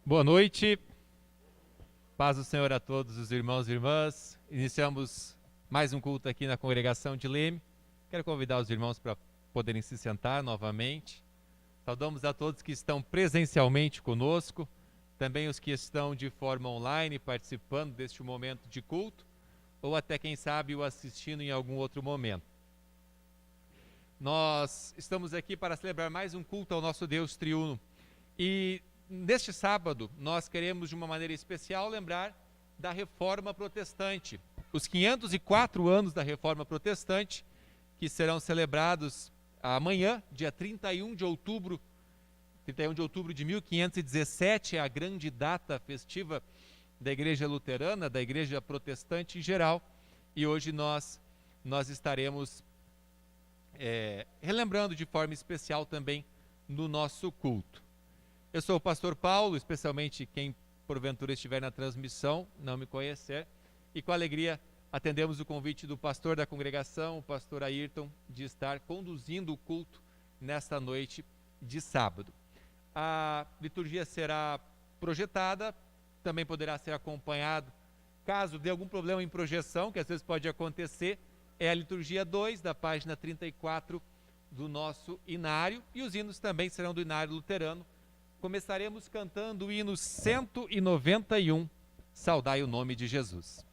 Boa noite, paz do Senhor a todos os irmãos e irmãs. Iniciamos mais um culto aqui na congregação de Leme. Quero convidar os irmãos para poderem se sentar novamente. Saudamos a todos que estão presencialmente conosco, também os que estão de forma online participando deste momento de culto, ou até quem sabe o assistindo em algum outro momento. Nós estamos aqui para celebrar mais um culto ao nosso Deus triuno e neste sábado, nós queremos de uma maneira especial lembrar da Reforma Protestante, os 504 anos da Reforma Protestante, que serão celebrados amanhã, dia 31 de outubro de 1517, é a grande data festiva da Igreja Luterana, da Igreja Protestante em geral, e hoje nós estaremos relembrando de forma especial também no nosso culto. Eu sou o pastor Paulo, especialmente quem porventura estiver na transmissão, não me conhecer, e com alegria atendemos o convite do pastor da congregação, o pastor Ayrton, de estar conduzindo o culto nesta noite de sábado. A liturgia será projetada, também poderá ser acompanhado, caso dê algum problema em projeção, que às vezes pode acontecer, é a liturgia 2, da página 34 do nosso inário, e os hinos também serão do inário luterano. Começaremos cantando o hino 191, Saudai o Nome de Jesus.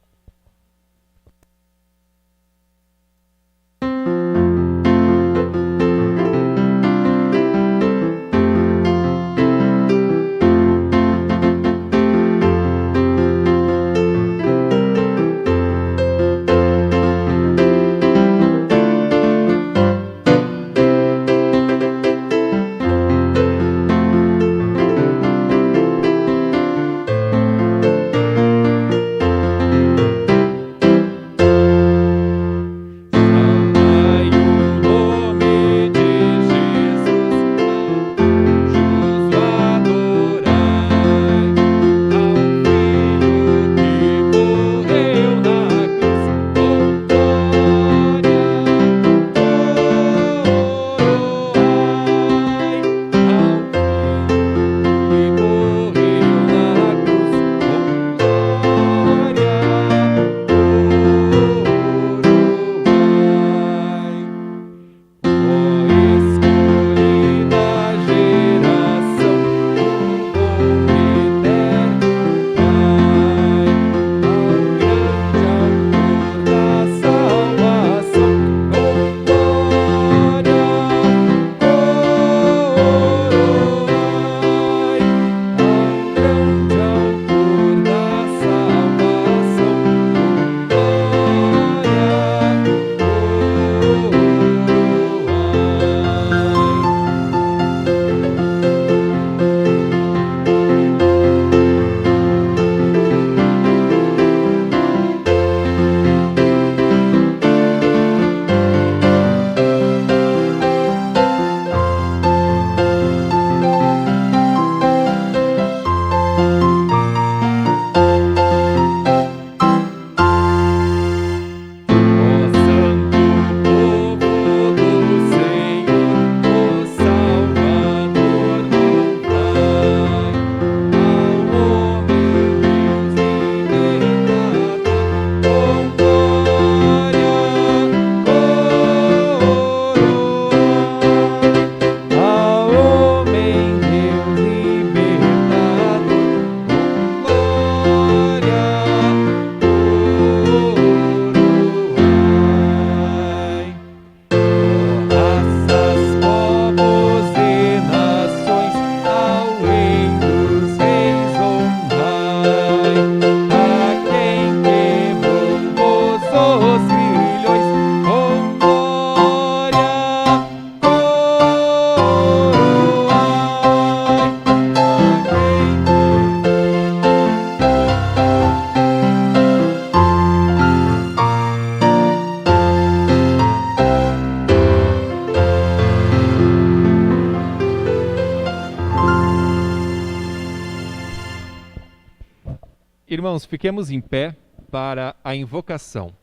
Irmãos, fiquemos em pé para a invocação.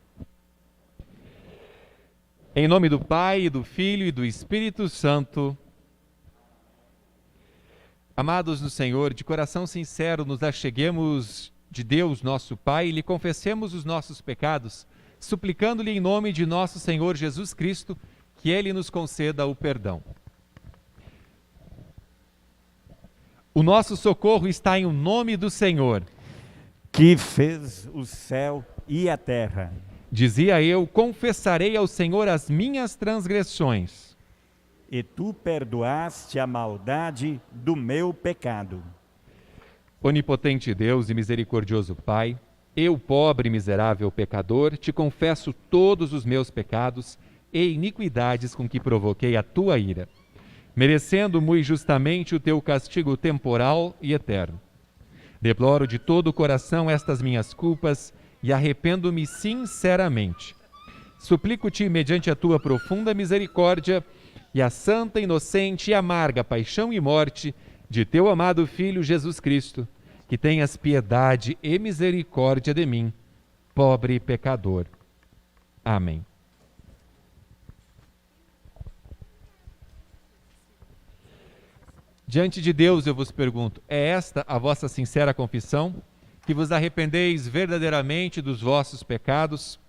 Em nome do Pai, e do Filho e do Espírito Santo. Amados no Senhor, de coração sincero nos acheguemos de Deus, nosso Pai, e lhe confessemos os nossos pecados, suplicando-lhe em nome de nosso Senhor Jesus Cristo, que Ele nos conceda o perdão. O nosso socorro está em o nome do Senhor, que fez o céu e a terra. Dizia eu: confessarei ao Senhor as minhas transgressões. E tu perdoaste a maldade do meu pecado. Onipotente Deus e misericordioso Pai, eu, pobre e miserável pecador, te confesso todos os meus pecados e iniquidades com que provoquei a tua ira, merecendo muito justamente o teu castigo temporal e eterno. Deploro de todo o coração estas minhas culpas e arrependo-me sinceramente. Suplico-te, mediante a tua profunda misericórdia e a santa, inocente e amarga paixão e morte de teu amado Filho Jesus Cristo, que tenhas piedade e misericórdia de mim, pobre pecador. Amém. Diante de Deus eu vos pergunto, é esta a vossa sincera confissão? Que vos arrependeis verdadeiramente dos vossos pecados,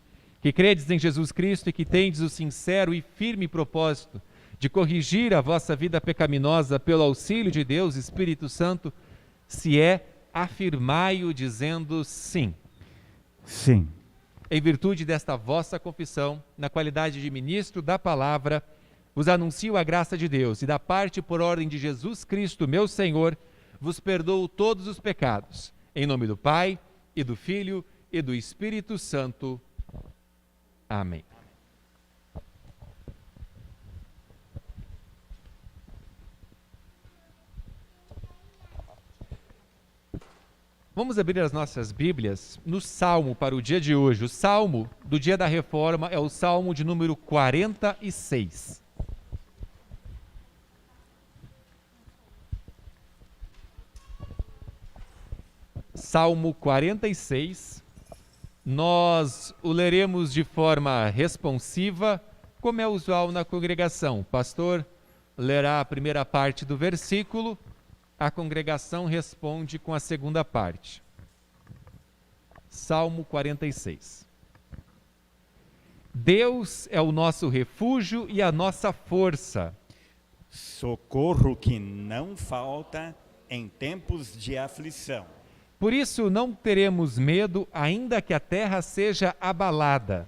que credes em Jesus Cristo e que tendes o sincero e firme propósito de corrigir a vossa vida pecaminosa pelo auxílio de Deus, Espírito Santo? Se é, afirmai-o dizendo sim. Sim. Em virtude desta vossa confissão, na qualidade de ministro da palavra, vos anuncio a graça de Deus e da parte por ordem de Jesus Cristo, meu Senhor, vos perdoo todos os pecados. Em nome do Pai, e do Filho, e do Espírito Santo. Amém. Vamos abrir as nossas Bíblias no Salmo para o dia de hoje. O Salmo do dia da Reforma é o Salmo de número 46. Salmo 46. Nós o leremos de forma responsiva, como é usual na congregação. O pastor lerá a primeira parte do versículo, a congregação responde com a segunda parte. Salmo 46. Deus é o nosso refúgio e a nossa força. Socorro que não falta em tempos de aflição. Por isso não teremos medo, ainda que a terra seja abalada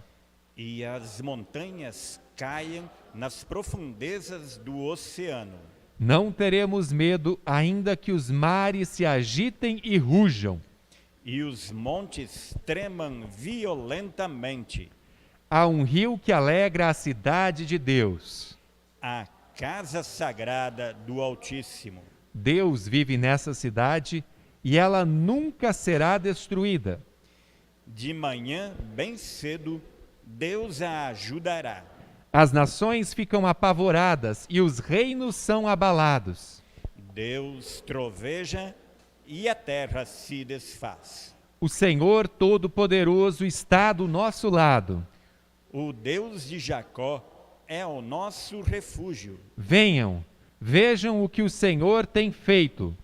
e as montanhas caiam nas profundezas do oceano. Não teremos medo, ainda que os mares se agitem e rujam e os montes tremam violentamente. Há um rio que alegra a cidade de Deus, a casa sagrada do Altíssimo. Deus vive nessa cidade e ela nunca será destruída. De manhã, bem cedo, Deus a ajudará. As nações ficam apavoradas e os reinos são abalados. Deus troveja e a terra se desfaz. O Senhor Todo-Poderoso está do nosso lado. O Deus de Jacó é o nosso refúgio. Venham, vejam o que o Senhor tem feito.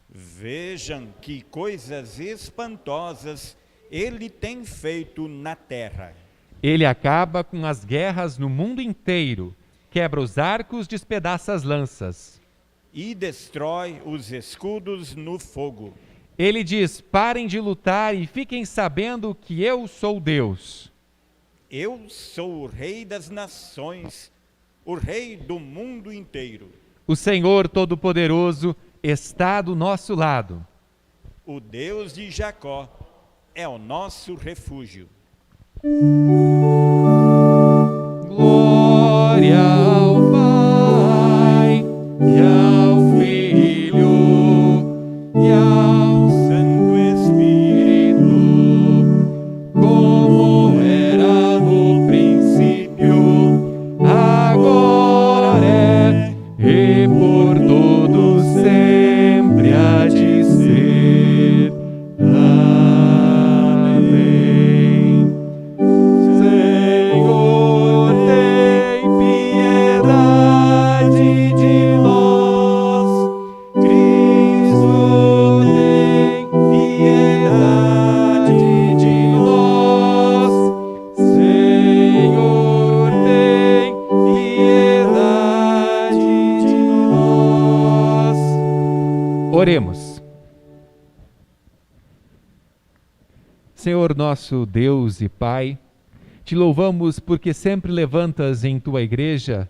Vejam que coisas espantosas Ele tem feito na terra. Ele acaba com as guerras no mundo inteiro, quebra os arcos, despedaça as lanças. E destrói os escudos no fogo. Ele diz: parem de lutar e fiquem sabendo que eu sou Deus. Eu sou o Rei das nações, o Rei do mundo inteiro. O Senhor Todo-Poderoso está do nosso lado. O Deus de Jacó é o nosso refúgio. Glória ao Pai e ao Filho e ao Santo Espírito, como era no princípio, agora é e por todo sempre há de ser. Amém. Oremos. Senhor nosso Deus e Pai, te louvamos porque sempre levantas em tua igreja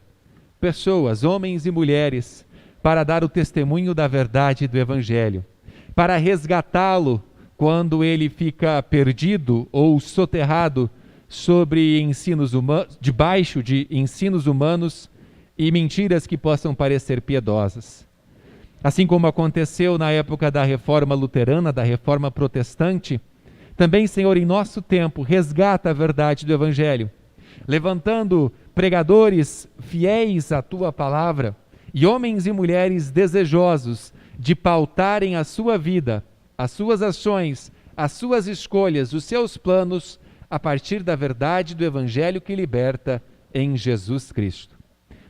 pessoas, homens e mulheres, para dar o testemunho da verdade do Evangelho, para resgatá-lo quando ele fica perdido ou soterrado sobre ensinos humanos, debaixo de ensinos humanos e mentiras que possam parecer piedosas. Assim como aconteceu na época da Reforma Luterana, da Reforma Protestante, também, Senhor, em nosso tempo, resgata a verdade do Evangelho, levantando pregadores fiéis à Tua palavra e homens e mulheres desejosos de pautarem a sua vida, as suas ações, as suas escolhas, os seus planos, a partir da verdade do Evangelho que liberta em Jesus Cristo.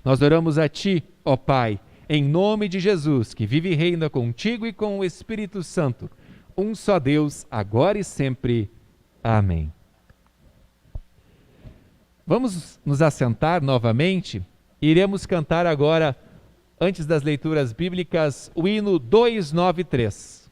Nós oramos a Ti, ó Pai, em nome de Jesus, que vive e reina contigo e com o Espírito Santo, um só Deus, agora e sempre. Amém. Vamos nos assentar novamente e iremos cantar agora, antes das leituras bíblicas, o hino 293.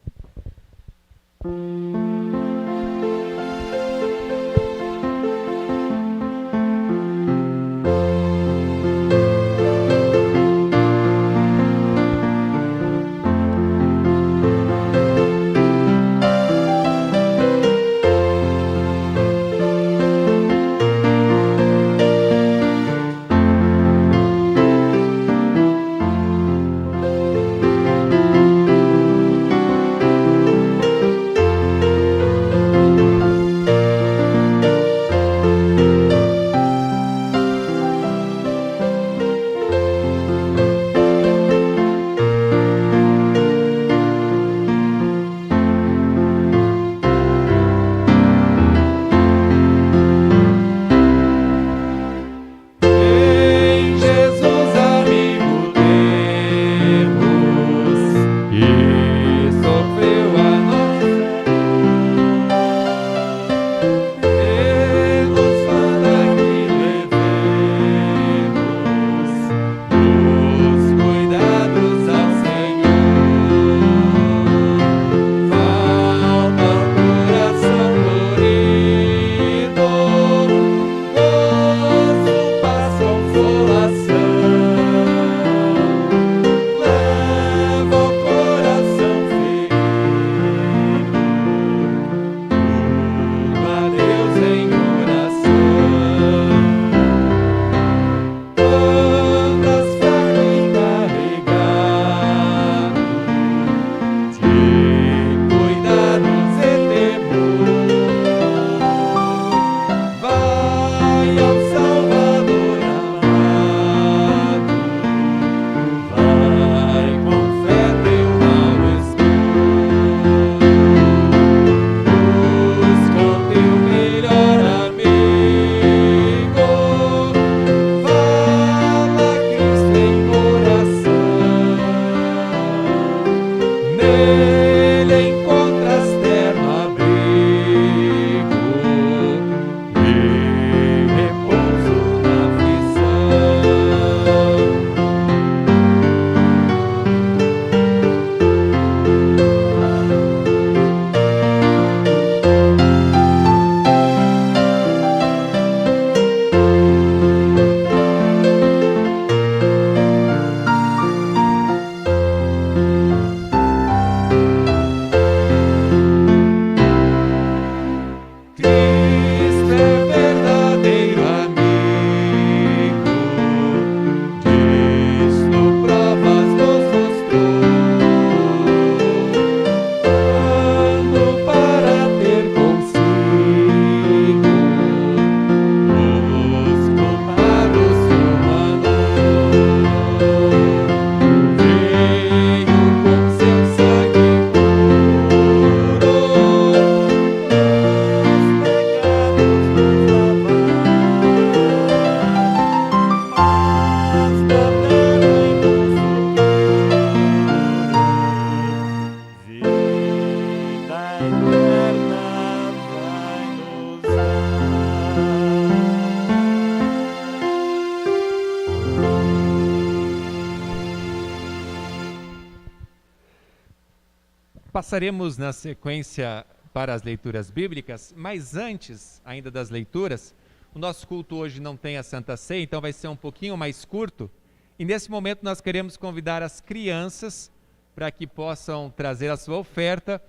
Passaremos na sequência para as leituras bíblicas, mas antes ainda das leituras, o nosso culto hoje não tem a Santa Ceia, então vai ser um pouquinho mais curto. E nesse momento nós queremos convidar as crianças para que possam trazer a sua oferta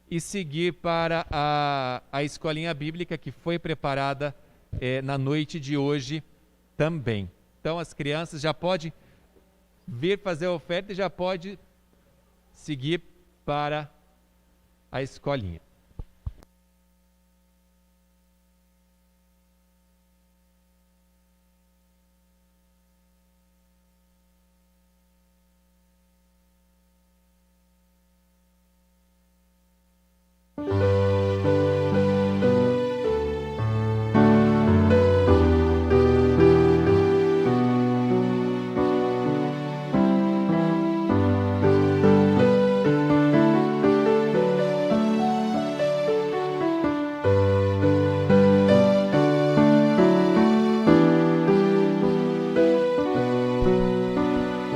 e seguir para a escolinha bíblica que foi preparada na noite de hoje também. Então as crianças já podem vir fazer a oferta e já pode seguir para a escolinha.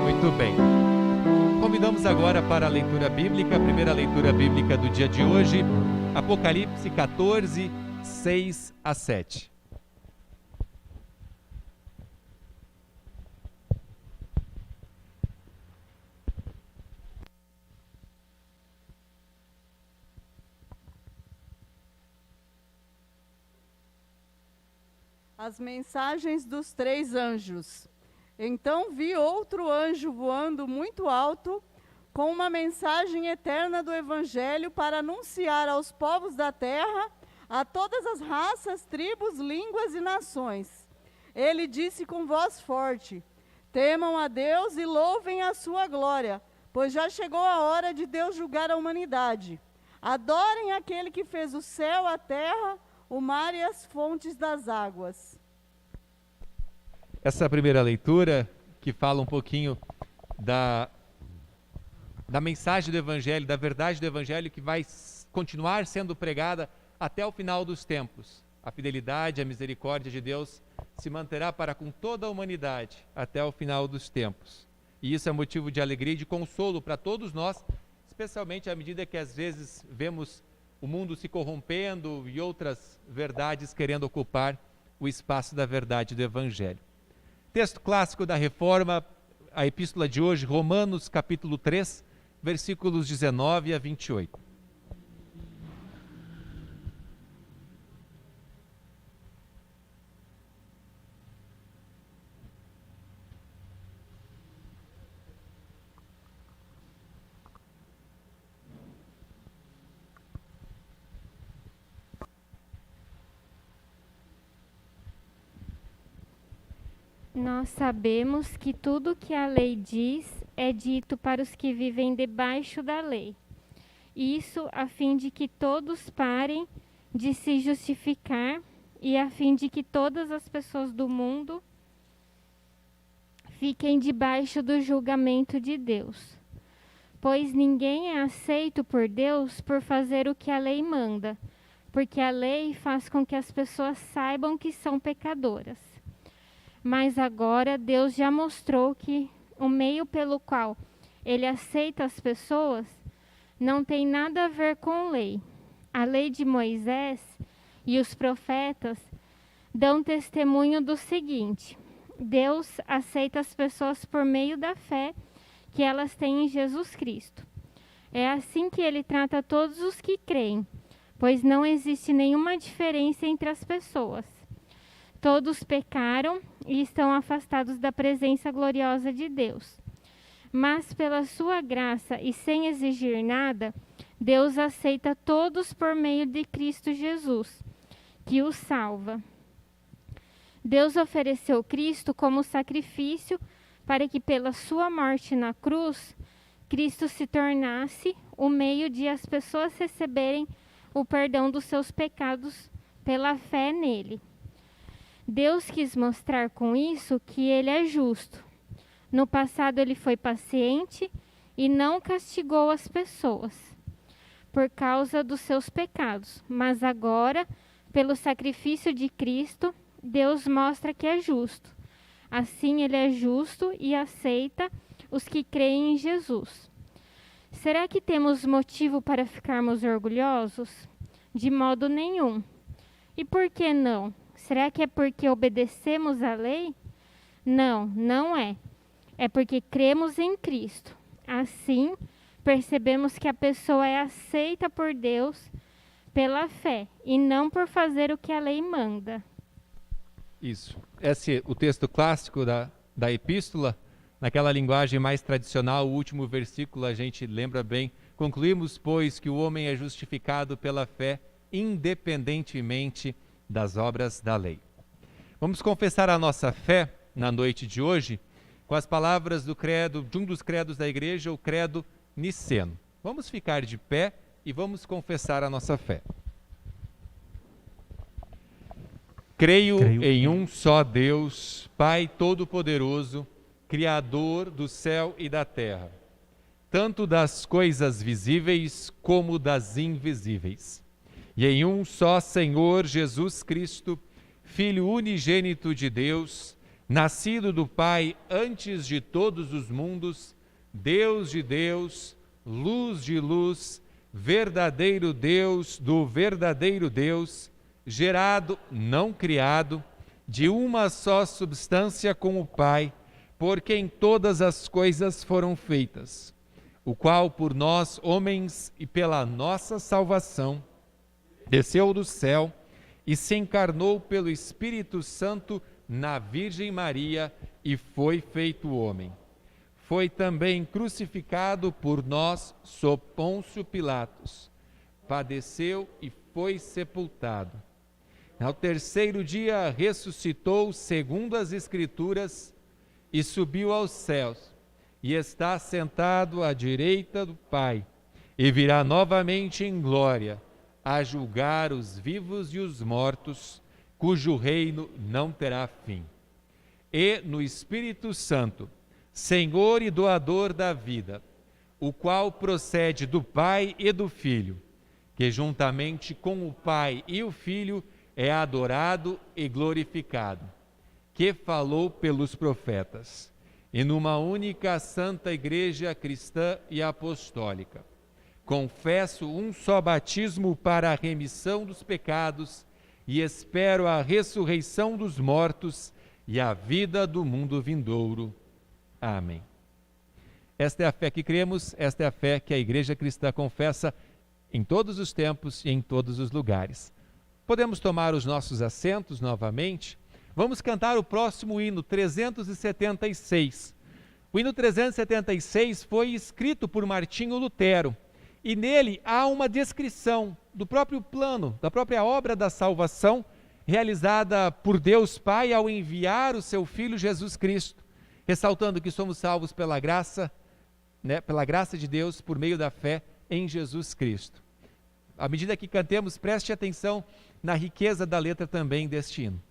Muito bem. Convidamos agora para a leitura bíblica, a primeira leitura bíblica do dia de hoje, Apocalipse 14, 6 a 7. As mensagens dos 3 anjos. Então vi outro anjo voando muito alto, com uma mensagem eterna do Evangelho para anunciar aos povos da terra, a todas as raças, tribos, línguas e nações. Ele disse com voz forte: temam a Deus e louvem a sua glória, pois já chegou a hora de Deus julgar a humanidade. Adorem aquele que fez o céu, a terra, o mar e as fontes das águas. Essa primeira leitura, que fala um pouquinho da mensagem do Evangelho, da verdade do Evangelho, que vai continuar sendo pregada até o final dos tempos. A fidelidade, a misericórdia de Deus se manterá para com toda a humanidade até o final dos tempos. E isso é motivo de alegria e de consolo para todos nós, especialmente à medida que às vezes vemos o mundo se corrompendo e outras verdades querendo ocupar o espaço da verdade do Evangelho. Texto clássico da Reforma, a epístola de hoje, Romanos capítulo 3, versículos 19 a 28. Nós sabemos que tudo que a lei diz é dito para os que vivem debaixo da lei. Isso a fim de que todos parem de se justificar e a fim de que todas as pessoas do mundo fiquem debaixo do julgamento de Deus. Pois ninguém é aceito por Deus por fazer o que a lei manda, porque a lei faz com que as pessoas saibam que são pecadoras. Mas agora Deus já mostrou que o meio pelo qual Ele aceita as pessoas não tem nada a ver com lei. A lei de Moisés e os profetas dão testemunho do seguinte: Deus aceita as pessoas por meio da fé que elas têm em Jesus Cristo. É assim que Ele trata todos os que creem, pois não existe nenhuma diferença entre as pessoas. Todos pecaram e estão afastados da presença gloriosa de Deus. Mas pela sua graça e sem exigir nada, Deus aceita todos por meio de Cristo Jesus, que os salva. Deus ofereceu Cristo como sacrifício para que pela sua morte na cruz, Cristo se tornasse o meio de as pessoas receberem o perdão dos seus pecados pela fé nele. Deus quis mostrar com isso que Ele é justo. No passado Ele foi paciente e não castigou as pessoas por causa dos seus pecados. Mas agora, pelo sacrifício de Cristo, Deus mostra que é justo. Assim Ele é justo e aceita os que creem em Jesus. Será que temos motivo para ficarmos orgulhosos? De modo nenhum. E por que não? Será que é porque obedecemos à lei? Não, não é. É porque cremos em Cristo. Assim, percebemos que a pessoa é aceita por Deus pela fé e não por fazer o que a lei manda. Isso. Esse é o texto clássico da epístola. Naquela linguagem mais tradicional, o último versículo a gente lembra bem. Concluímos, pois, que o homem é justificado pela fé, independentemente das obras da lei. Vamos confessar a nossa fé na noite de hoje com as palavras do credo, de um dos credos da igreja, o credo niceno. Vamos ficar de pé e vamos confessar a nossa fé. Creio em um só Deus, Pai Todo-Poderoso, Criador do céu e da terra, tanto das coisas visíveis como das invisíveis. E em um só Senhor Jesus Cristo, Filho unigênito de Deus, nascido do Pai antes de todos os mundos, Deus de Deus, luz de luz, verdadeiro Deus do verdadeiro Deus, gerado, não criado, de uma só substância com o Pai, por quem todas as coisas foram feitas, o qual por nós, homens, e pela nossa salvação, desceu do céu e se encarnou pelo Espírito Santo na Virgem Maria e foi feito homem. Foi também crucificado por nós sob Pôncio Pilatos, padeceu e foi sepultado. Ao terceiro dia ressuscitou segundo as Escrituras e subiu aos céus, e está sentado à direita do Pai, e virá novamente em glória, a julgar os vivos e os mortos, cujo reino não terá fim. E no Espírito Santo, Senhor e doador da vida, o qual procede do Pai e do Filho, que juntamente com o Pai e o Filho é adorado e glorificado, que falou pelos profetas, e numa única santa igreja cristã e apostólica. Confesso um só batismo para a remissão dos pecados e espero a ressurreição dos mortos e a vida do mundo vindouro. Amém. Esta é a fé que cremos, esta é a fé que a Igreja Cristã confessa em todos os tempos e em todos os lugares. Podemos tomar os nossos assentos novamente. Vamos cantar o próximo hino, 376. O hino 376 foi escrito por Martinho Lutero e nele há uma descrição do próprio plano, da própria obra da salvação realizada por Deus Pai ao enviar o seu Filho Jesus Cristo, ressaltando que somos salvos pela graça de Deus por meio da fé em Jesus Cristo. À medida que cantemos, preste atenção na riqueza da letra também deste hino.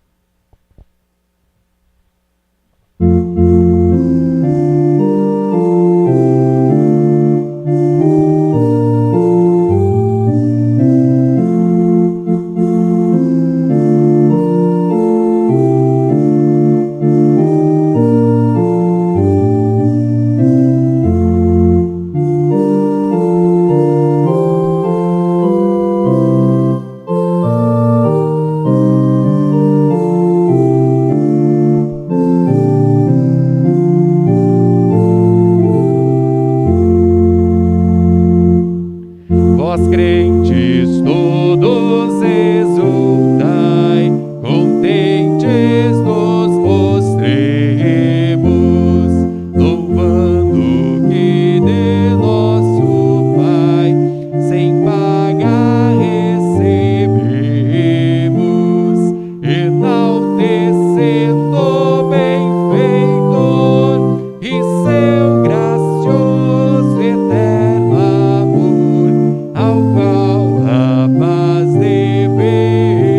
Ao qual a paz devemos.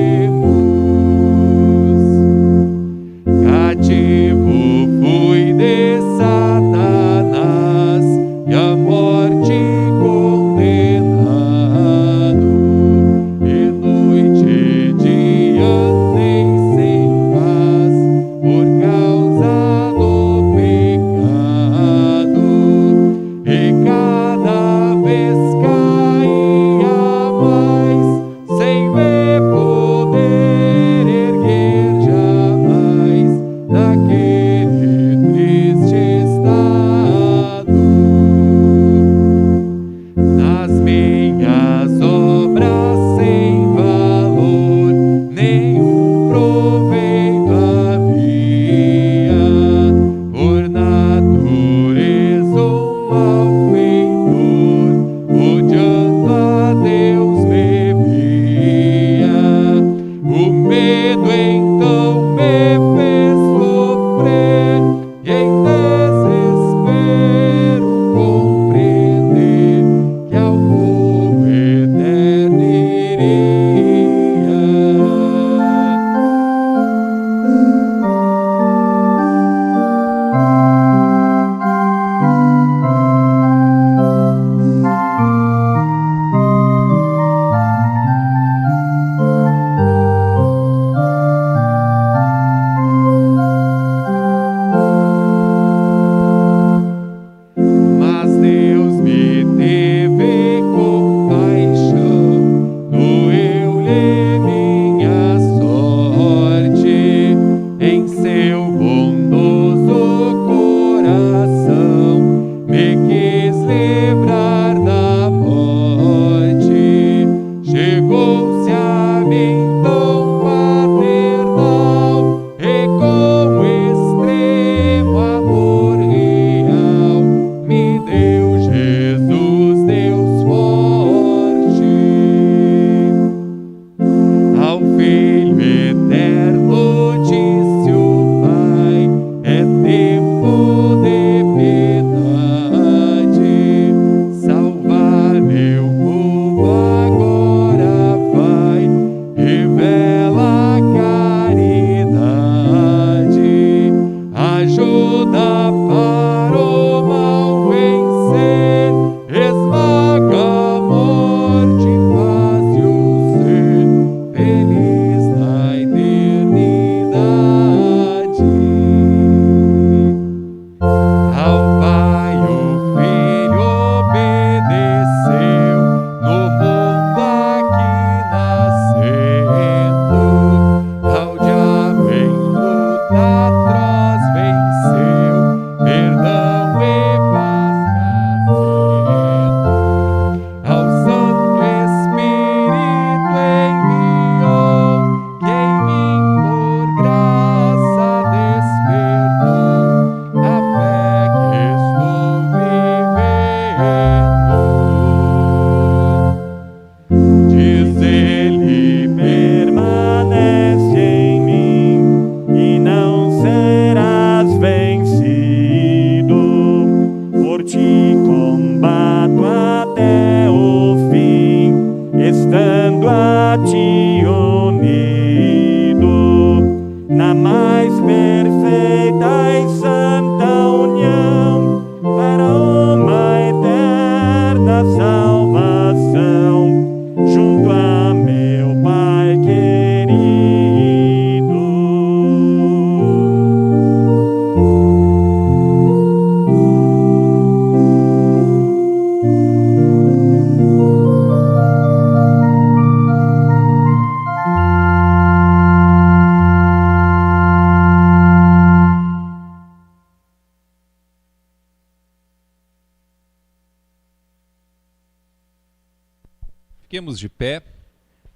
Fiquemos de pé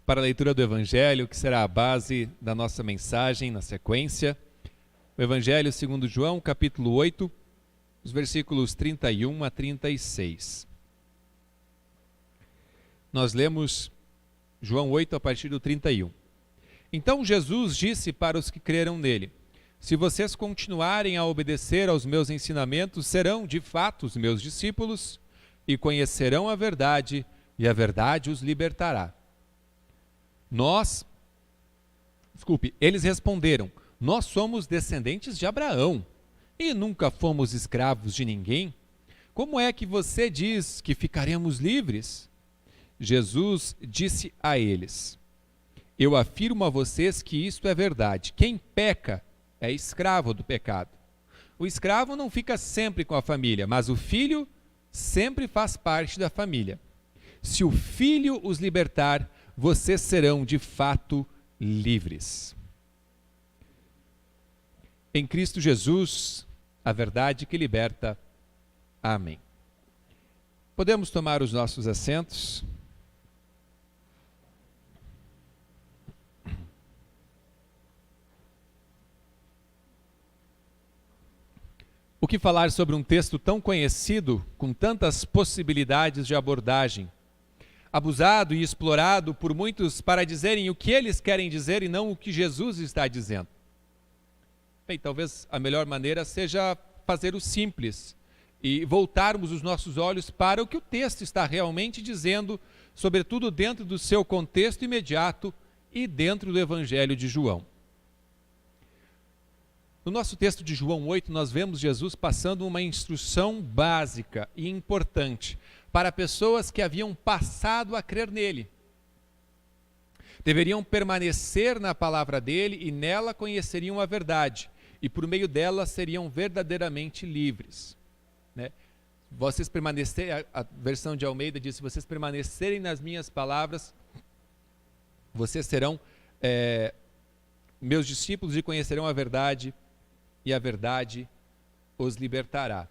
para a leitura do Evangelho, que será a base da nossa mensagem na sequência. O Evangelho segundo João, capítulo 8, os versículos 31 a 36. Nós lemos João 8 a partir do 31. Então Jesus disse para os que creram nele: se vocês continuarem a obedecer aos meus ensinamentos, serão de fato os meus discípulos e conhecerão a verdade, e a verdade os libertará. Eles responderam: nós somos descendentes de Abraão e nunca fomos escravos de ninguém. Como é que você diz que ficaremos livres? Jesus disse a eles: eu afirmo a vocês que isto é verdade. Quem peca é escravo do pecado. O escravo não fica sempre com a família, mas o filho sempre faz parte da família. Se o filho os libertar, vocês serão de fato livres. Em Cristo Jesus, a verdade que liberta. Amém. Podemos tomar os nossos assentos. O que falar sobre um texto tão conhecido, com tantas possibilidades de abordagem, abusado e explorado por muitos para dizerem o que eles querem dizer e não o que Jesus está dizendo? Bem, talvez a melhor maneira seja fazer o simples e voltarmos os nossos olhos para o que o texto está realmente dizendo, sobretudo dentro do seu contexto imediato e dentro do Evangelho de João. No nosso texto de João 8, nós vemos Jesus passando uma instrução básica e importante para pessoas que haviam passado a crer nele. Deveriam permanecer na palavra dele e nela conheceriam a verdade, e por meio dela seriam verdadeiramente livres. Né? Vocês permanecerem, a versão de Almeida diz: se vocês permanecerem nas minhas palavras, vocês serão meus discípulos e conhecerão a verdade, e a verdade os libertará.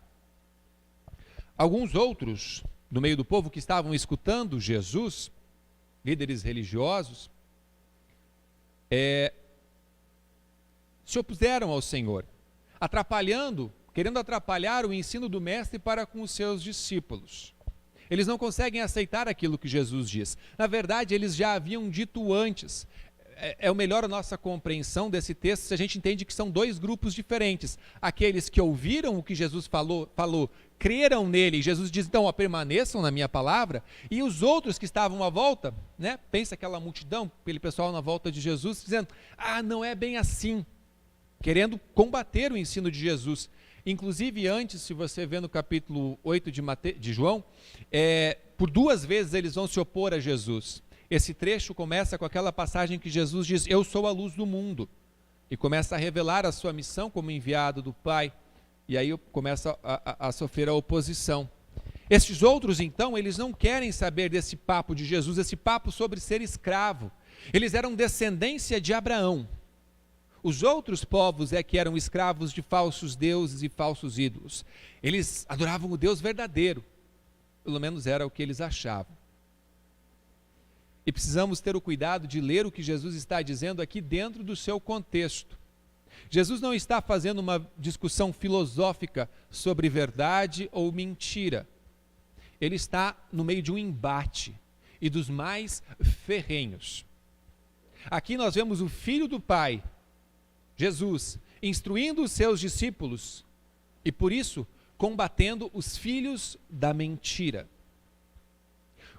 Alguns outros, no meio do povo que estavam escutando Jesus, líderes religiosos, se opuseram ao Senhor, querendo atrapalhar o ensino do Mestre para com os seus discípulos. Eles não conseguem aceitar aquilo que Jesus diz. Na verdade, eles já haviam dito antes. É o melhor a nossa compreensão desse texto se a gente entende que são dois grupos diferentes. Aqueles que ouviram o que Jesus falou, creram nele, e Jesus diz: então, permaneçam na minha palavra. E os outros que estavam à volta, né? Pensa aquela multidão, aquele pessoal na volta de Jesus, dizendo: não é bem assim, querendo combater o ensino de Jesus. Inclusive antes, se você vê no capítulo 8 de João, por duas vezes eles vão se opor a Jesus. Esse trecho começa com aquela passagem que Jesus diz: eu sou a luz do mundo, e começa a revelar a sua missão como enviado do Pai, e aí começa a sofrer a oposição. Estes outros, então, eles não querem saber desse papo de Jesus, esse papo sobre ser escravo. Eles eram descendência de Abraão. Os outros povos que eram escravos de falsos deuses e falsos ídolos. Eles adoravam o Deus verdadeiro, pelo menos era o que eles achavam. E precisamos ter o cuidado de ler o que Jesus está dizendo aqui dentro do seu contexto. Jesus não está fazendo uma discussão filosófica sobre verdade ou mentira. Ele está no meio de um embate, e dos mais ferrenhos. Aqui nós vemos o Filho do Pai, Jesus, instruindo os seus discípulos e, por isso, combatendo os filhos da mentira.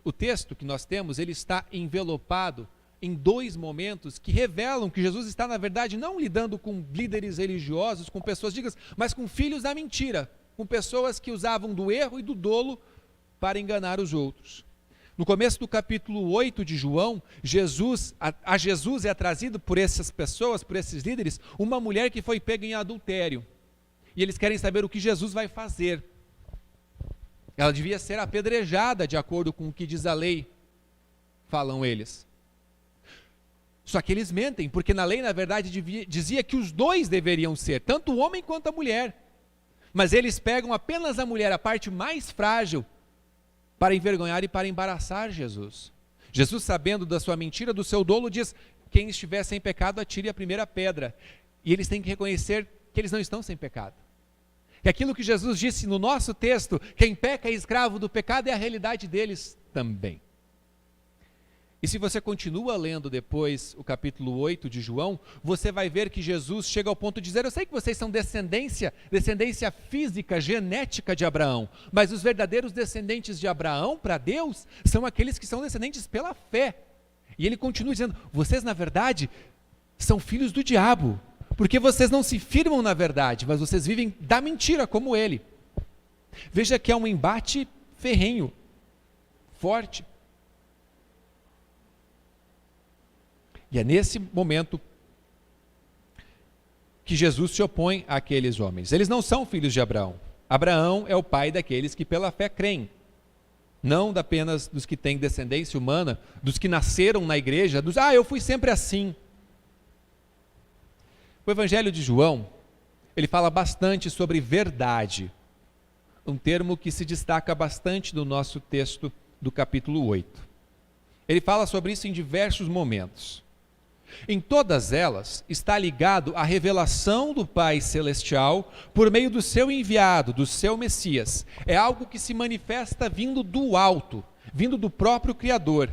O texto que nós temos, ele está envelopado em dois momentos que revelam que Jesus está, na verdade, não lidando com líderes religiosos, com pessoas digas, mas com filhos da mentira, com pessoas que usavam do erro e do dolo para enganar os outros. No começo do capítulo 8 de João, a Jesus é trazido por essas pessoas, por esses líderes, uma mulher que foi pega em adultério. E eles querem saber o que Jesus vai fazer. Ela devia ser apedrejada de acordo com o que diz a lei, falam eles. Só que eles mentem, porque na lei, na verdade, dizia que os dois deveriam ser, tanto o homem quanto a mulher. Mas eles pegam apenas a mulher, a parte mais frágil, para envergonhar e para embaraçar Jesus. Jesus, sabendo da sua mentira, do seu dolo, diz: quem estiver sem pecado, atire a primeira pedra. E eles têm que reconhecer que eles não estão sem pecado. Que aquilo que Jesus disse no nosso texto, quem peca é escravo do pecado, é a realidade deles também. E se você continua lendo depois o capítulo 8 de João, você vai ver que Jesus chega ao ponto de dizer: eu sei que vocês são descendência física, genética de Abraão, mas os verdadeiros descendentes de Abraão para Deus são aqueles que são descendentes pela fé. E ele continua dizendo: vocês na verdade são filhos do diabo, porque vocês não se firmam na verdade, mas vocês vivem da mentira como ele. Veja que é um embate ferrenho, forte. E é nesse momento que Jesus se opõe àqueles homens. Eles não são filhos de Abraão. Abraão é o pai daqueles que pela fé creem. Não apenas dos que têm descendência humana, dos que nasceram na igreja, eu fui sempre assim. O Evangelho de João, ele fala bastante sobre verdade, um termo que se destaca bastante no nosso texto do capítulo 8. Ele fala sobre isso em diversos momentos. Em todas elas está ligado à revelação do Pai Celestial por meio do seu enviado, do seu Messias. É algo que se manifesta vindo do alto, vindo do próprio Criador,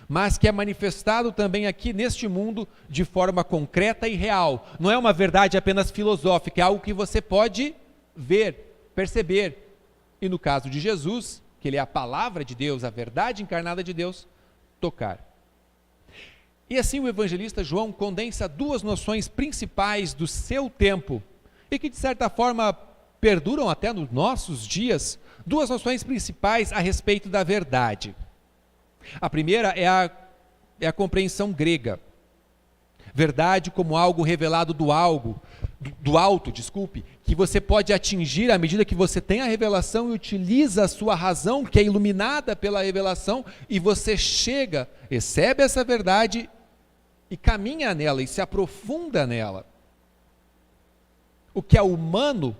mas que é manifestado também aqui neste mundo de forma concreta e real. Não é uma verdade apenas filosófica, é algo que você pode ver, perceber. E no caso de Jesus, que ele é a palavra de Deus, a verdade encarnada de Deus, tocar. E assim o evangelista João condensa duas noções principais do seu tempo, e que de certa forma perduram até nos nossos dias, duas noções principais a respeito da verdade. A primeira é a compreensão grega. Verdade como algo revelado do alto, que você pode atingir à medida que você tem a revelação e utiliza a sua razão, que é iluminada pela revelação, e você chega, recebe essa verdade e caminha nela e se aprofunda nela. O que é humano,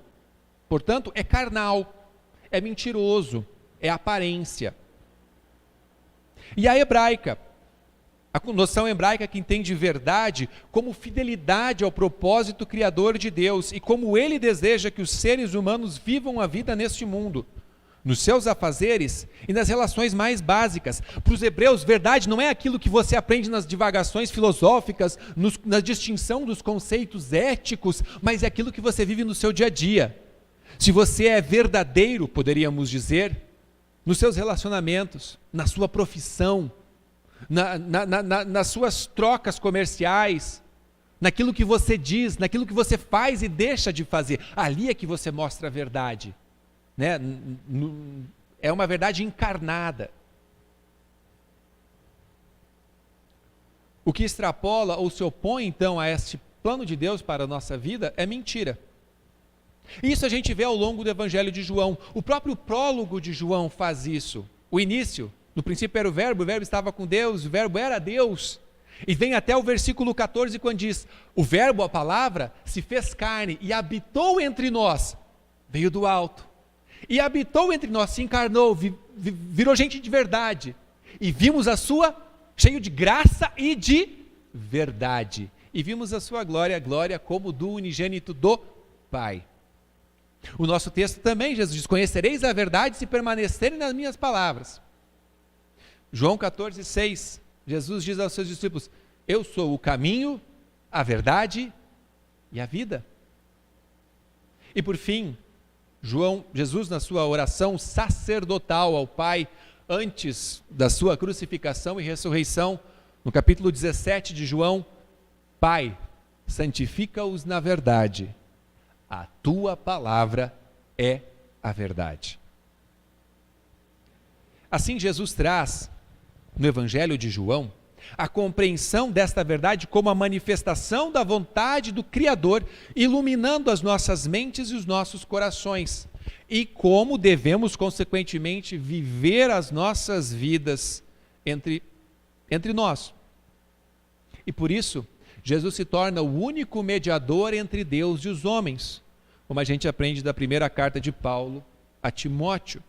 portanto, é carnal, é mentiroso, é aparência. E a hebraica, a noção hebraica que entende verdade como fidelidade ao propósito criador de Deus e como ele deseja que os seres humanos vivam a vida neste mundo, nos seus afazeres e nas relações mais básicas. Para os hebreus, verdade não é aquilo que você aprende nas divagações filosóficas, na distinção dos conceitos éticos, mas é aquilo que você vive no seu dia a dia. Se você é verdadeiro, poderíamos dizer, nos seus relacionamentos, na sua profissão, nas suas trocas comerciais, naquilo que você diz, naquilo que você faz e deixa de fazer, ali é que você mostra a verdade, né? É uma verdade encarnada. O que extrapola ou se opõe então a este plano de Deus para a nossa vida é mentira. Isso a gente vê ao longo do Evangelho de João. O próprio prólogo de João faz isso. O início, no princípio era o verbo estava com Deus, o verbo era Deus. E vem até o versículo 14 quando diz: o verbo, a palavra, se fez carne e habitou entre nós. Veio do alto. E habitou entre nós, se encarnou, virou gente de verdade. E vimos a sua, cheio de graça e de verdade. E vimos a sua glória, glória como do unigênito do Pai. O nosso texto também, Jesus diz: conhecereis a verdade se permanecerem nas minhas palavras. João 14, 6, Jesus diz aos seus discípulos: eu sou o caminho, a verdade e a vida. E por fim, Jesus na sua oração sacerdotal ao Pai, antes da sua crucificação e ressurreição, no capítulo 17 de João: Pai, santifica-os na verdade. A tua palavra é a verdade. Assim Jesus traz, no Evangelho de João, a compreensão desta verdade como a manifestação da vontade do Criador, iluminando as nossas mentes e os nossos corações, e como devemos, consequentemente, viver as nossas vidas entre nós. E por isso, Jesus se torna o único mediador entre Deus e os homens, como a gente aprende da primeira carta de Paulo a Timóteo.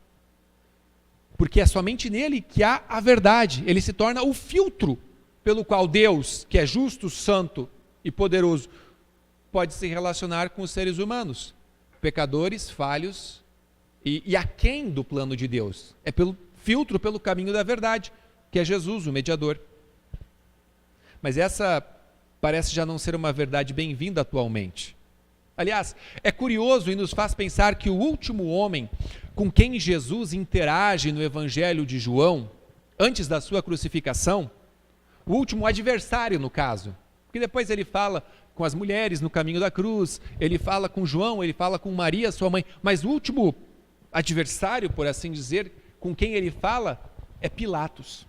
Porque é somente nele que há a verdade. Ele se torna o filtro pelo qual Deus, que é justo, santo e poderoso, pode se relacionar com os seres humanos, pecadores, falhos e aquém do plano de Deus. É pelo filtro, pelo caminho da verdade, que é Jesus, o mediador. Mas essa parece já não ser uma verdade bem-vinda atualmente. Aliás, é curioso e nos faz pensar que o último homem com quem Jesus interage no Evangelho de João, antes da sua crucificação, o último adversário no caso, porque depois ele fala com as mulheres no caminho da cruz, ele fala com João, ele fala com Maria, sua mãe, mas o último adversário, por assim dizer, com quem ele fala, é Pilatos.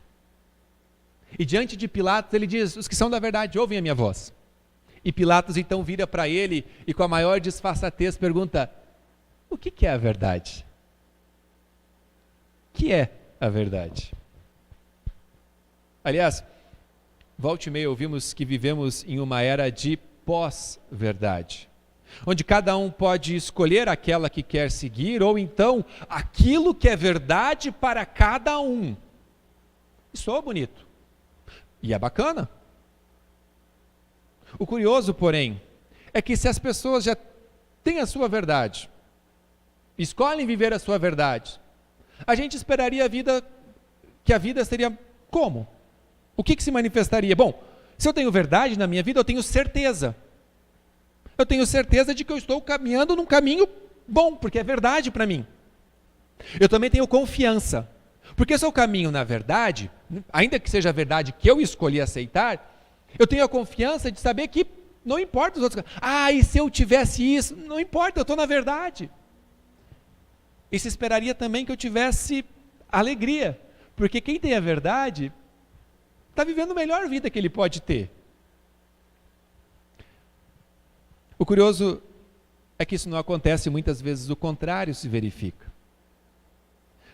E diante de Pilatos ele diz: os que são da verdade, ouvem a minha voz. E Pilatos então vira para ele e com a maior disfarçatez pergunta: o que é a verdade? O que é a verdade? Aliás, volta e meia ouvimos que vivemos em uma era de pós-verdade, onde cada um pode escolher aquela que quer seguir, ou então aquilo que é verdade para cada um. Isso é bonito. E é bacana. O curioso, porém, é que se as pessoas já têm a sua verdade, escolhem viver a sua verdade, a gente esperaria que a vida seria como? O que se manifestaria? Bom, se eu tenho verdade na minha vida, eu tenho certeza. Eu tenho certeza de que eu estou caminhando num caminho bom, porque é verdade para mim. Eu também tenho confiança, porque se eu caminho na verdade, ainda que seja a verdade que eu escolhi aceitar, eu tenho a confiança de saber que não importa os outros. E se eu tivesse isso? Não importa, eu estou na verdade. E se esperaria também que eu tivesse alegria, porque quem tem a verdade está vivendo a melhor vida que ele pode ter. O curioso é que isso não acontece, muitas vezes o contrário se verifica.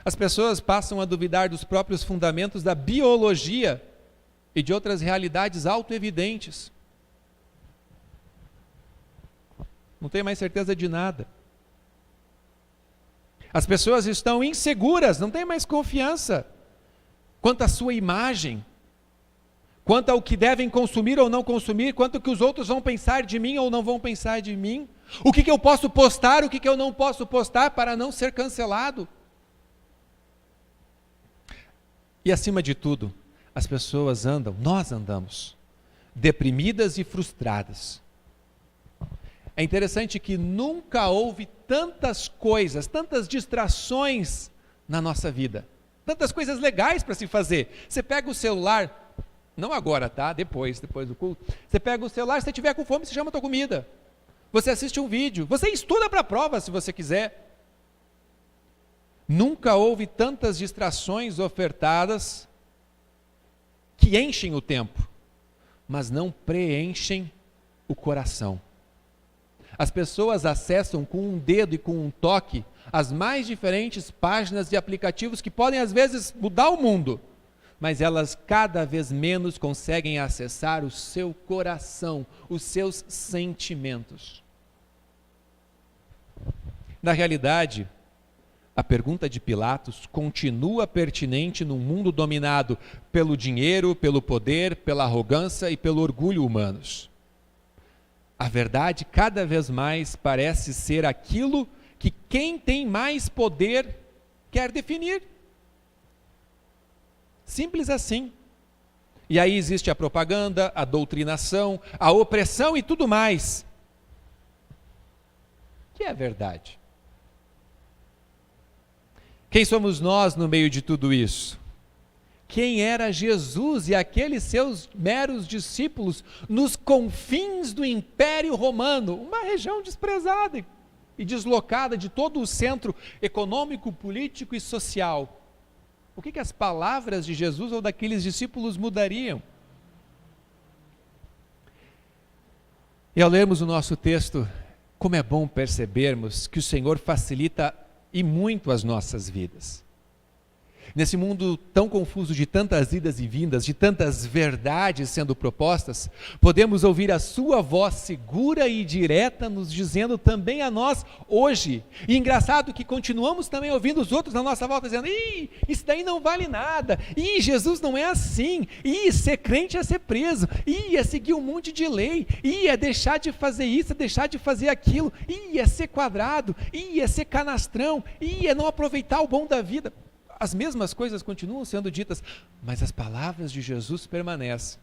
As pessoas passam a duvidar dos próprios fundamentos da biologia e de outras realidades autoevidentes. Não tem mais certeza de nada. As pessoas estão inseguras, não têm mais confiança quanto à sua imagem, quanto ao que devem consumir ou não consumir, quanto ao que os outros vão pensar de mim ou não vão pensar de mim, o que eu posso postar, o que eu não posso postar para não ser cancelado. E acima de tudo, as pessoas nós andamos, deprimidas e frustradas. É interessante que nunca houve tantas coisas, tantas distrações na nossa vida, tantas coisas legais para se fazer. Você pega o celular, não agora, tá? Depois do culto. Você pega o celular, se você tiver com fome, você chama a tua comida. Você assiste um vídeo, você estuda para a prova se você quiser. Nunca houve tantas distrações ofertadas que enchem o tempo, mas não preenchem o coração. As pessoas acessam com um dedo e com um toque as mais diferentes páginas e aplicativos que podem às vezes mudar o mundo, mas elas cada vez menos conseguem acessar o seu coração, os seus sentimentos. Na realidade, a pergunta de Pilatos continua pertinente num mundo dominado pelo dinheiro, pelo poder, pela arrogância e pelo orgulho humanos. A verdade cada vez mais parece ser aquilo que quem tem mais poder quer definir. Simples assim. E aí existe a propaganda, a doutrinação, a opressão e tudo mais. O que é verdade? Quem somos nós no meio de tudo isso? Quem era Jesus e aqueles seus meros discípulos nos confins do Império Romano, uma região desprezada e deslocada de todo o centro econômico, político e social? O que as palavras de Jesus ou daqueles discípulos mudariam? E ao lermos o nosso texto, como é bom percebermos que o Senhor facilita e muito as nossas vidas. Nesse mundo tão confuso de tantas idas e vindas, de tantas verdades sendo propostas, podemos ouvir a sua voz segura e direta nos dizendo também a nós hoje. E engraçado que continuamos também ouvindo os outros na nossa volta dizendo: ih, isso daí não vale nada, ih, Jesus não é assim, ih, ser crente é ser preso, ih, é seguir um monte de lei, ih, é deixar de fazer isso, é deixar de fazer aquilo, ih, é ser quadrado, ih, é ser canastrão, ih, é não aproveitar o bom da vida. As mesmas coisas continuam sendo ditas, mas as palavras de Jesus permanecem.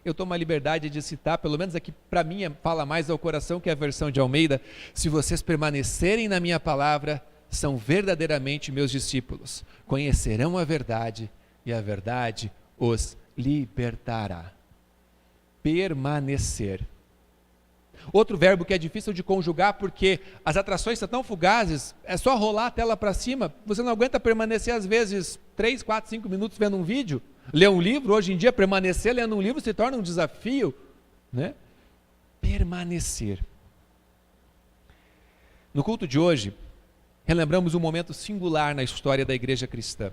Eu tomo a liberdade de citar, pelo menos aqui para mim fala mais ao coração que a versão de Almeida: se vocês permanecerem na minha palavra, são verdadeiramente meus discípulos, conhecerão a verdade e a verdade os libertará. Permanecer. Outro verbo que é difícil de conjugar porque as atrações são tão fugazes, é só rolar a tela para cima, você não aguenta permanecer às vezes 3, 4, 5 minutos vendo um vídeo, ler um livro. Hoje em dia permanecer lendo um livro se torna um desafio, né? Permanecer. No culto de hoje, relembramos um momento singular na história da igreja cristã,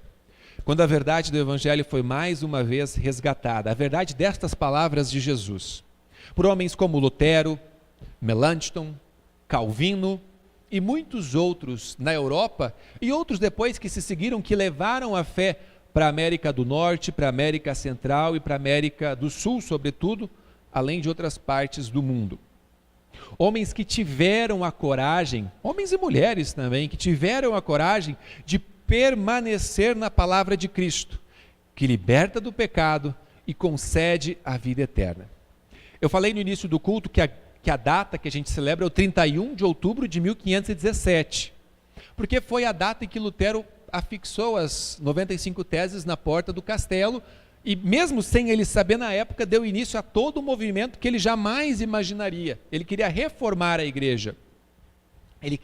quando a verdade do Evangelho foi mais uma vez resgatada, a verdade destas palavras de Jesus, por homens como Lutero, Melanchthon, Calvino e muitos outros na Europa e outros depois que se seguiram, que levaram a fé para a América do Norte, para a América Central e para a América do Sul, sobretudo, além de outras partes do mundo. Homens que tiveram a coragem, homens e mulheres também, que tiveram a coragem de permanecer na palavra de Cristo, que liberta do pecado e concede a vida eterna. Eu falei no início do culto que a data que a gente celebra é o 31 de outubro de 1517, porque foi a data em que Lutero afixou as 95 teses na porta do castelo, e mesmo sem ele saber na época, deu início a todo o movimento que ele jamais imaginaria. Ele queria reformar a igreja, ele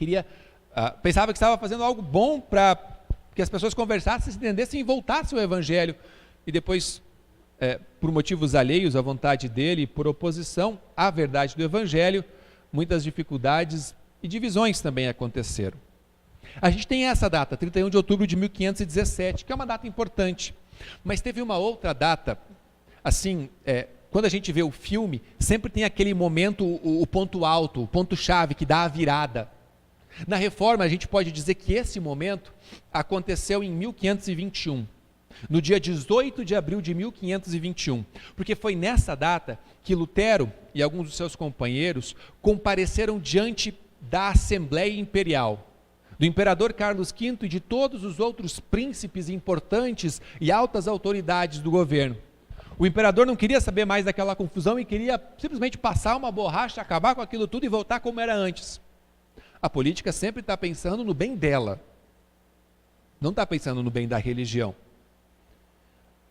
pensava que estava fazendo algo bom para que as pessoas conversassem, se entendessem e voltassem ao Evangelho, e depois, por motivos alheios à vontade dele, por oposição à verdade do Evangelho, muitas dificuldades e divisões também aconteceram. A gente tem essa data, 31 de outubro de 1517, que é uma data importante, mas teve uma outra data, assim, quando a gente vê o filme, sempre tem aquele momento, o ponto alto, o ponto-chave que dá a virada. Na Reforma, a gente pode dizer que esse momento aconteceu em 1521, no dia 18 de abril de 1521, porque foi nessa data que Lutero e alguns dos seus companheiros compareceram diante da Assembleia Imperial, do imperador Carlos V e de todos os outros príncipes importantes e altas autoridades do governo. O imperador não queria saber mais daquela confusão e queria simplesmente passar uma borracha, acabar com aquilo tudo e voltar como era antes. A política sempre está pensando no bem dela, não está pensando no bem da religião.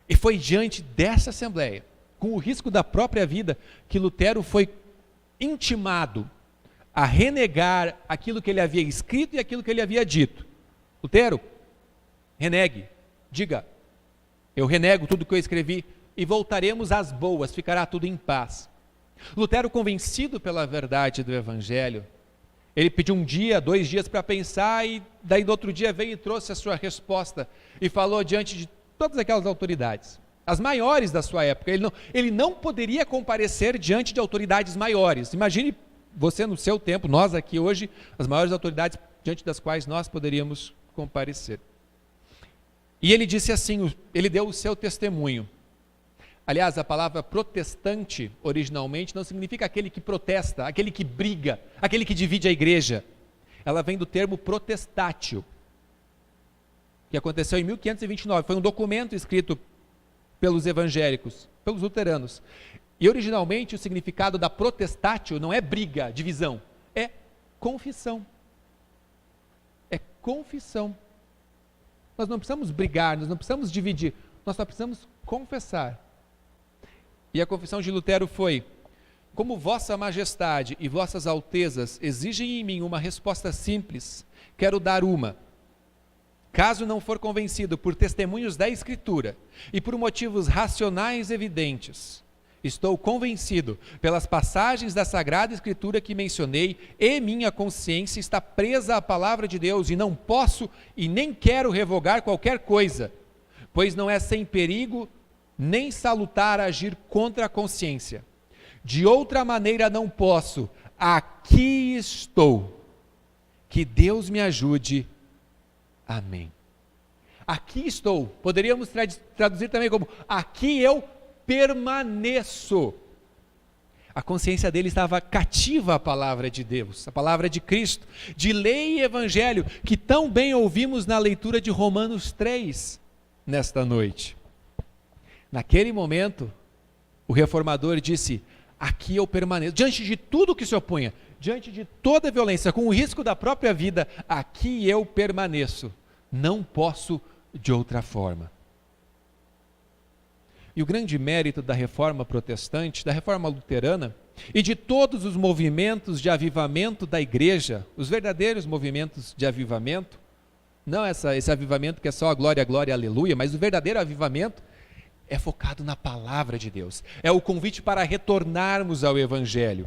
E foi diante dessa assembleia, com o risco da própria vida, que Lutero foi intimado a renegar aquilo que ele havia escrito e aquilo que ele havia dito. Lutero, renegue, diga: eu renego tudo que eu escrevi e voltaremos às boas, ficará tudo em paz. Lutero, convencido pela verdade do Evangelho, ele pediu 1 dia, 2 dias para pensar, e daí no outro dia veio e trouxe a sua resposta e falou diante de todas aquelas autoridades, as maiores da sua época. Ele não poderia comparecer diante de autoridades maiores. Imagine você no seu tempo, nós aqui hoje, as maiores autoridades diante das quais nós poderíamos comparecer. E ele disse assim, ele deu o seu testemunho. Aliás, a palavra protestante, originalmente, não significa aquele que protesta, aquele que briga, aquele que divide a igreja. Ela vem do termo protestatio, que aconteceu em 1529. Foi um documento escrito pelos evangélicos, pelos luteranos. E originalmente o significado da protestatio não é briga, divisão, é confissão. É confissão. Nós não precisamos brigar, nós não precisamos dividir, nós só precisamos confessar. E a confissão de Lutero foi: como vossa majestade e vossas altezas exigem em mim uma resposta simples, quero dar uma. Caso não for convencido por testemunhos da Escritura e por motivos racionais evidentes, estou convencido pelas passagens da Sagrada Escritura que mencionei, e minha consciência está presa à palavra de Deus, e não posso e nem quero revogar qualquer coisa, pois não é sem perigo nem salutar agir contra a consciência. De outra maneira não posso. Aqui estou. Que Deus me ajude. Amém. Aqui estou. Poderíamos traduzir também como: aqui eu permaneço. A consciência dele estava cativa à palavra de Deus, à palavra de Cristo, de lei e evangelho, que tão bem ouvimos na leitura de Romanos 3, nesta noite. Naquele momento, o reformador disse: aqui eu permaneço, diante de tudo que se opunha, diante de toda a violência, com o risco da própria vida, aqui eu permaneço, não posso de outra forma. E o grande mérito da reforma protestante, da reforma luterana e de todos os movimentos de avivamento da igreja, os verdadeiros movimentos de avivamento, não esse avivamento que é só glória, glória, aleluia, mas o verdadeiro avivamento é focado na palavra de Deus, é o convite para retornarmos ao evangelho.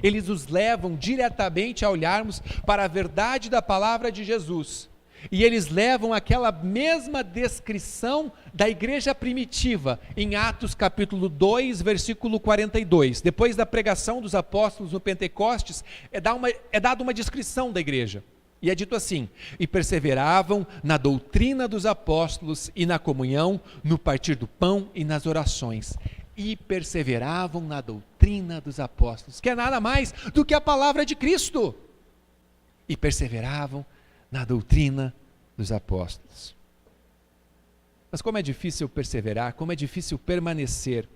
Eles nos levam diretamente a olharmos para a verdade da palavra de Jesus. E eles levam aquela mesma descrição da igreja primitiva, em Atos capítulo 2, versículo 42. Depois da pregação dos apóstolos no Pentecostes, é dada uma descrição da igreja. E é dito assim: e perseveravam na doutrina dos apóstolos e na comunhão, no partir do pão e nas orações. E perseveravam na doutrina dos apóstolos, que é nada mais do que a palavra de Cristo. E perseveravam na doutrina dos apóstolos. Mas como é difícil perseverar, como é difícil permanecer.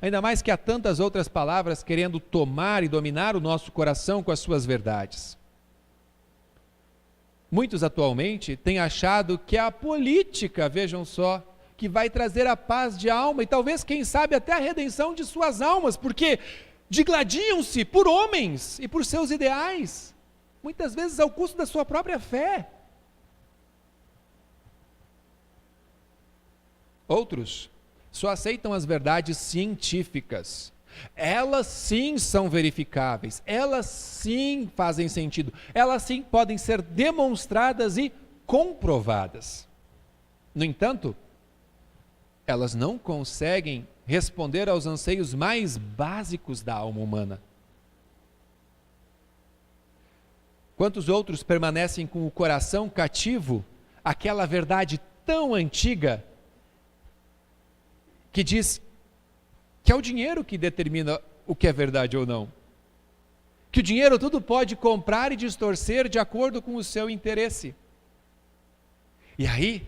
Ainda mais que há tantas outras palavras querendo tomar e dominar o nosso coração com as suas verdades. Muitos atualmente têm achado que é a política, vejam só, que vai trazer a paz de alma e talvez, quem sabe, até a redenção de suas almas, porque digladiam-se por homens e por seus ideais, muitas vezes ao custo da sua própria fé. Outros só aceitam as verdades científicas. Elas sim são verificáveis, elas sim fazem sentido, elas sim podem ser demonstradas e comprovadas. No entanto, elas não conseguem responder aos anseios mais básicos da alma humana. Quantos outros permanecem com o coração cativo àquela verdade tão antiga que diz que é o dinheiro que determina o que é verdade ou não? Que o dinheiro tudo pode comprar e distorcer de acordo com o seu interesse. E aí,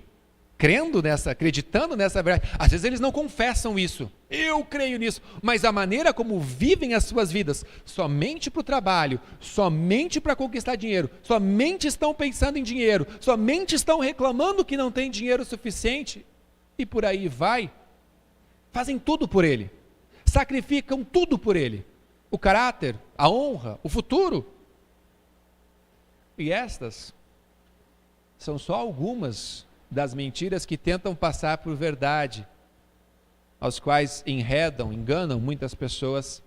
acreditando nessa verdade, às vezes eles não confessam isso, eu creio nisso, mas a maneira como vivem as suas vidas, somente para o trabalho, somente para conquistar dinheiro, somente estão pensando em dinheiro, somente estão reclamando que não tem dinheiro suficiente, e por aí vai, fazem tudo por ele, sacrificam tudo por ele, o caráter, a honra, o futuro. E estas são só algumas das mentiras que tentam passar por verdade, aos quais enganam muitas pessoas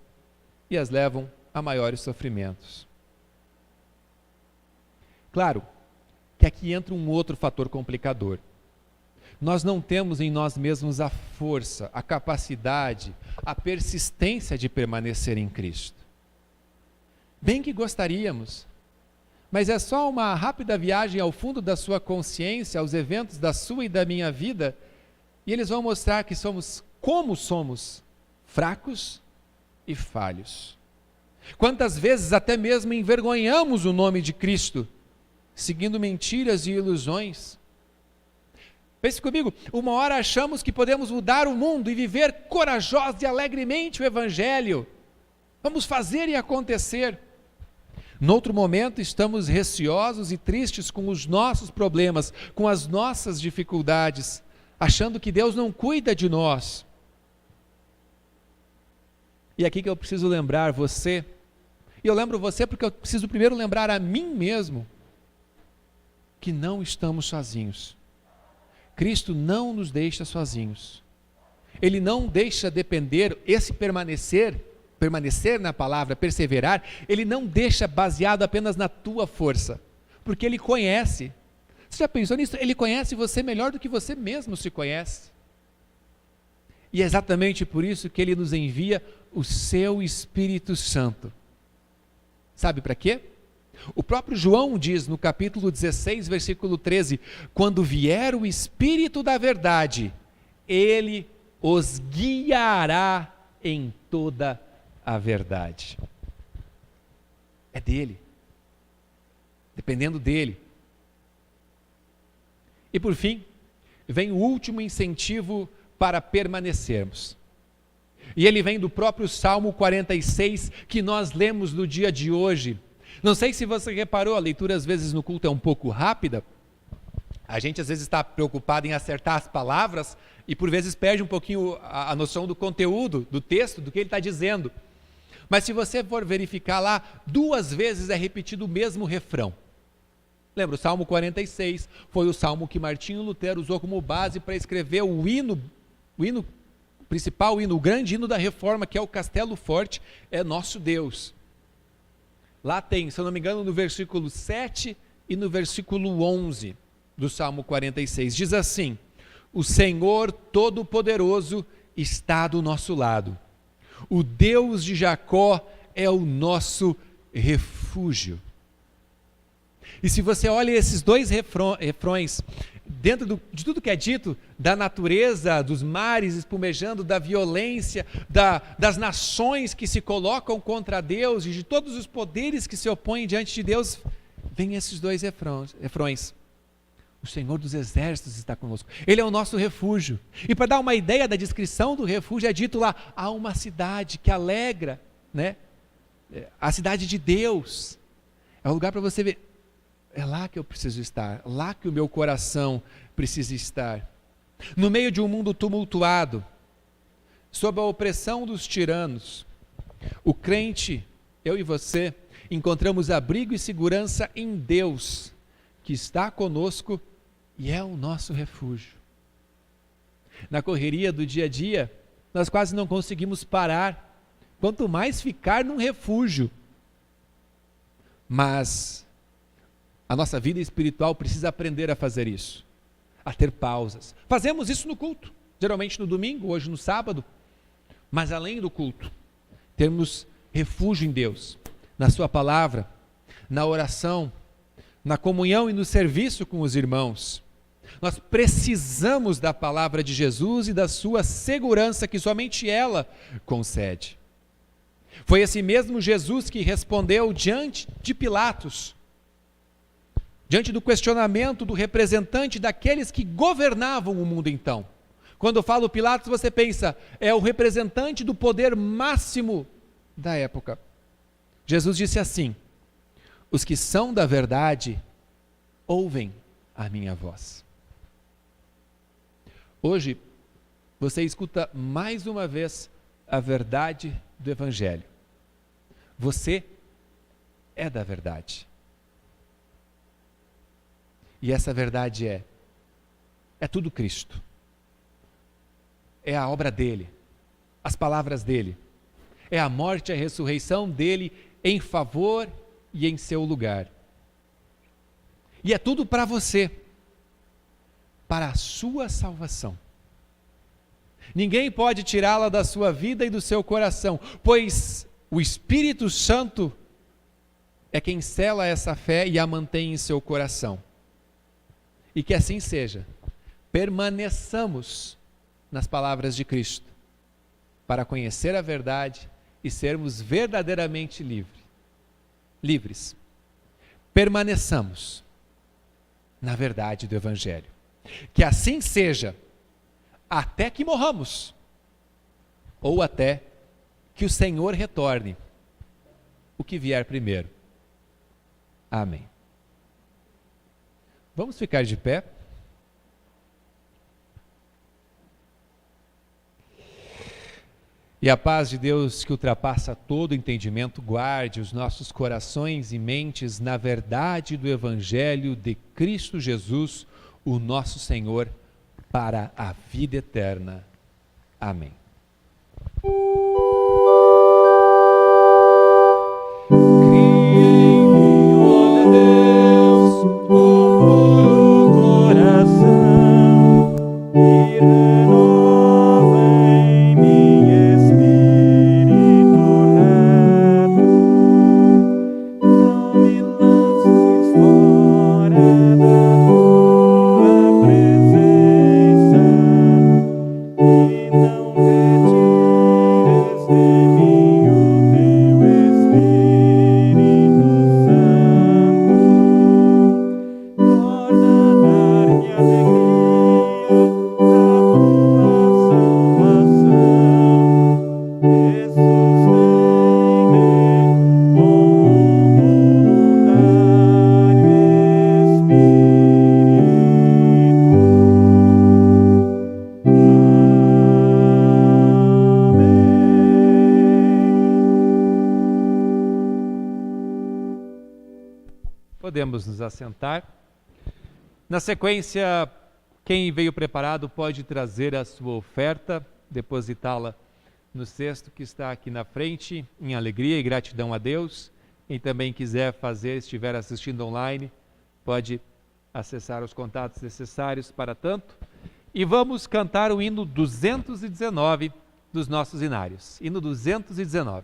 e as levam a maiores sofrimentos. Claro que aqui entra um outro fator complicador. Nós não temos em nós mesmos a força, a capacidade, a persistência de permanecer em Cristo. Bem que gostaríamos, mas é só uma rápida viagem ao fundo da sua consciência, aos eventos da sua e da minha vida, e eles vão mostrar que somos fracos e falhos. Quantas vezes até mesmo envergonhamos o nome de Cristo, seguindo mentiras e ilusões. Pense comigo, uma hora achamos que podemos mudar o mundo e viver corajosos e alegremente o Evangelho. Vamos fazer e acontecer. Noutro momento, estamos receosos e tristes com os nossos problemas, com as nossas dificuldades, achando que Deus não cuida de nós. E aqui que eu preciso lembrar você, e eu lembro você porque eu preciso primeiro lembrar a mim mesmo, que não estamos sozinhos. Cristo não nos deixa sozinhos. Ele não deixa depender, esse permanecer na palavra, perseverar, Ele não deixa baseado apenas na tua força, porque Ele conhece. Você já pensou nisso? Ele conhece você melhor do que você mesmo se conhece. E é exatamente por isso que Ele nos envia o seu Espírito Santo. Sabe para quê? O próprio João diz no capítulo 16, versículo 13, quando vier o Espírito da verdade, Ele os guiará em toda a verdade. É dele, dependendo dele. E por fim, vem o último incentivo para permanecermos. E ele vem do próprio Salmo 46, que nós lemos no dia de hoje. Não sei se você reparou, a leitura às vezes no culto é um pouco rápida. A gente às vezes está preocupado em acertar as palavras e por vezes perde um pouquinho a noção do conteúdo, do texto, do que ele está dizendo. Mas se você for verificar lá, 2 vezes é repetido o mesmo refrão. Lembra, o Salmo 46 foi o salmo que Martinho Lutero usou como base para escrever o hino principal, o grande hino da Reforma, que é o Castelo Forte, é nosso Deus. Lá tem, se eu não me engano, no versículo 7 e no versículo 11 do Salmo 46, diz assim: o Senhor Todo-Poderoso está do nosso lado, o Deus de Jacó é o nosso refúgio. E se você olha esses 2 refrões, dentro de tudo que é dito, da natureza, dos mares espumejando, da violência, das nações que se colocam contra Deus e de todos os poderes que se opõem diante de Deus, vem esses 2 refrões. O Senhor dos Exércitos está conosco, Ele é o nosso refúgio. E para dar uma ideia da descrição do refúgio, é dito lá, há uma cidade que alegra, né? A cidade de Deus, é um lugar para você ver, é lá que eu preciso estar, lá que o meu coração precisa estar. No meio de um mundo tumultuado, sob a opressão dos tiranos, o crente, eu e você, encontramos abrigo e segurança em Deus, que está conosco e é o nosso refúgio. Na correria do dia a dia, nós quase não conseguimos parar, quanto mais ficar num refúgio. Mas a nossa vida espiritual precisa aprender a fazer isso, a ter pausas. Fazemos isso no culto, geralmente no domingo, hoje no sábado, mas além do culto, termos refúgio em Deus, na sua palavra, na oração, na comunhão e no serviço com os irmãos. Nós precisamos da palavra de Jesus e da sua segurança que somente ela concede. Foi esse mesmo Jesus que respondeu diante de Pilatos, diante do questionamento do representante daqueles que governavam o mundo então. Quando eu falo Pilatos, você pensa, é o representante do poder máximo da época. Jesus disse assim: os que são da verdade ouvem a minha voz. Hoje, você escuta mais uma vez a verdade do Evangelho. Você é da verdade. E essa verdade é tudo Cristo. É a obra dele, as palavras dele. É a morte e a ressurreição dele em favor e em seu lugar. E é tudo para você, para a sua salvação. Ninguém pode tirá-la da sua vida e do seu coração, pois o Espírito Santo é quem sela essa fé e a mantém em seu coração. E que assim seja. Permaneçamos nas palavras de Cristo, para conhecer a verdade e sermos verdadeiramente livres. Permaneçamos na verdade do Evangelho. Que assim seja, até que morramos, ou até que o Senhor retorne, o que vier primeiro. Amém. Vamos ficar de pé. E a paz de Deus, que ultrapassa todo entendimento, guarde os nossos corações e mentes na verdade do Evangelho de Cristo Jesus, o nosso Senhor, para a vida eterna. Amém. Crie em mim, ó Deus, o podemos nos assentar. Na sequência, quem veio preparado pode trazer a sua oferta, depositá-la no cesto que está aqui na frente, em alegria e gratidão a Deus. Quem também quiser fazer, estiver assistindo online, pode acessar os contatos necessários para tanto. E vamos cantar o hino 219 dos nossos inários. Hino 219.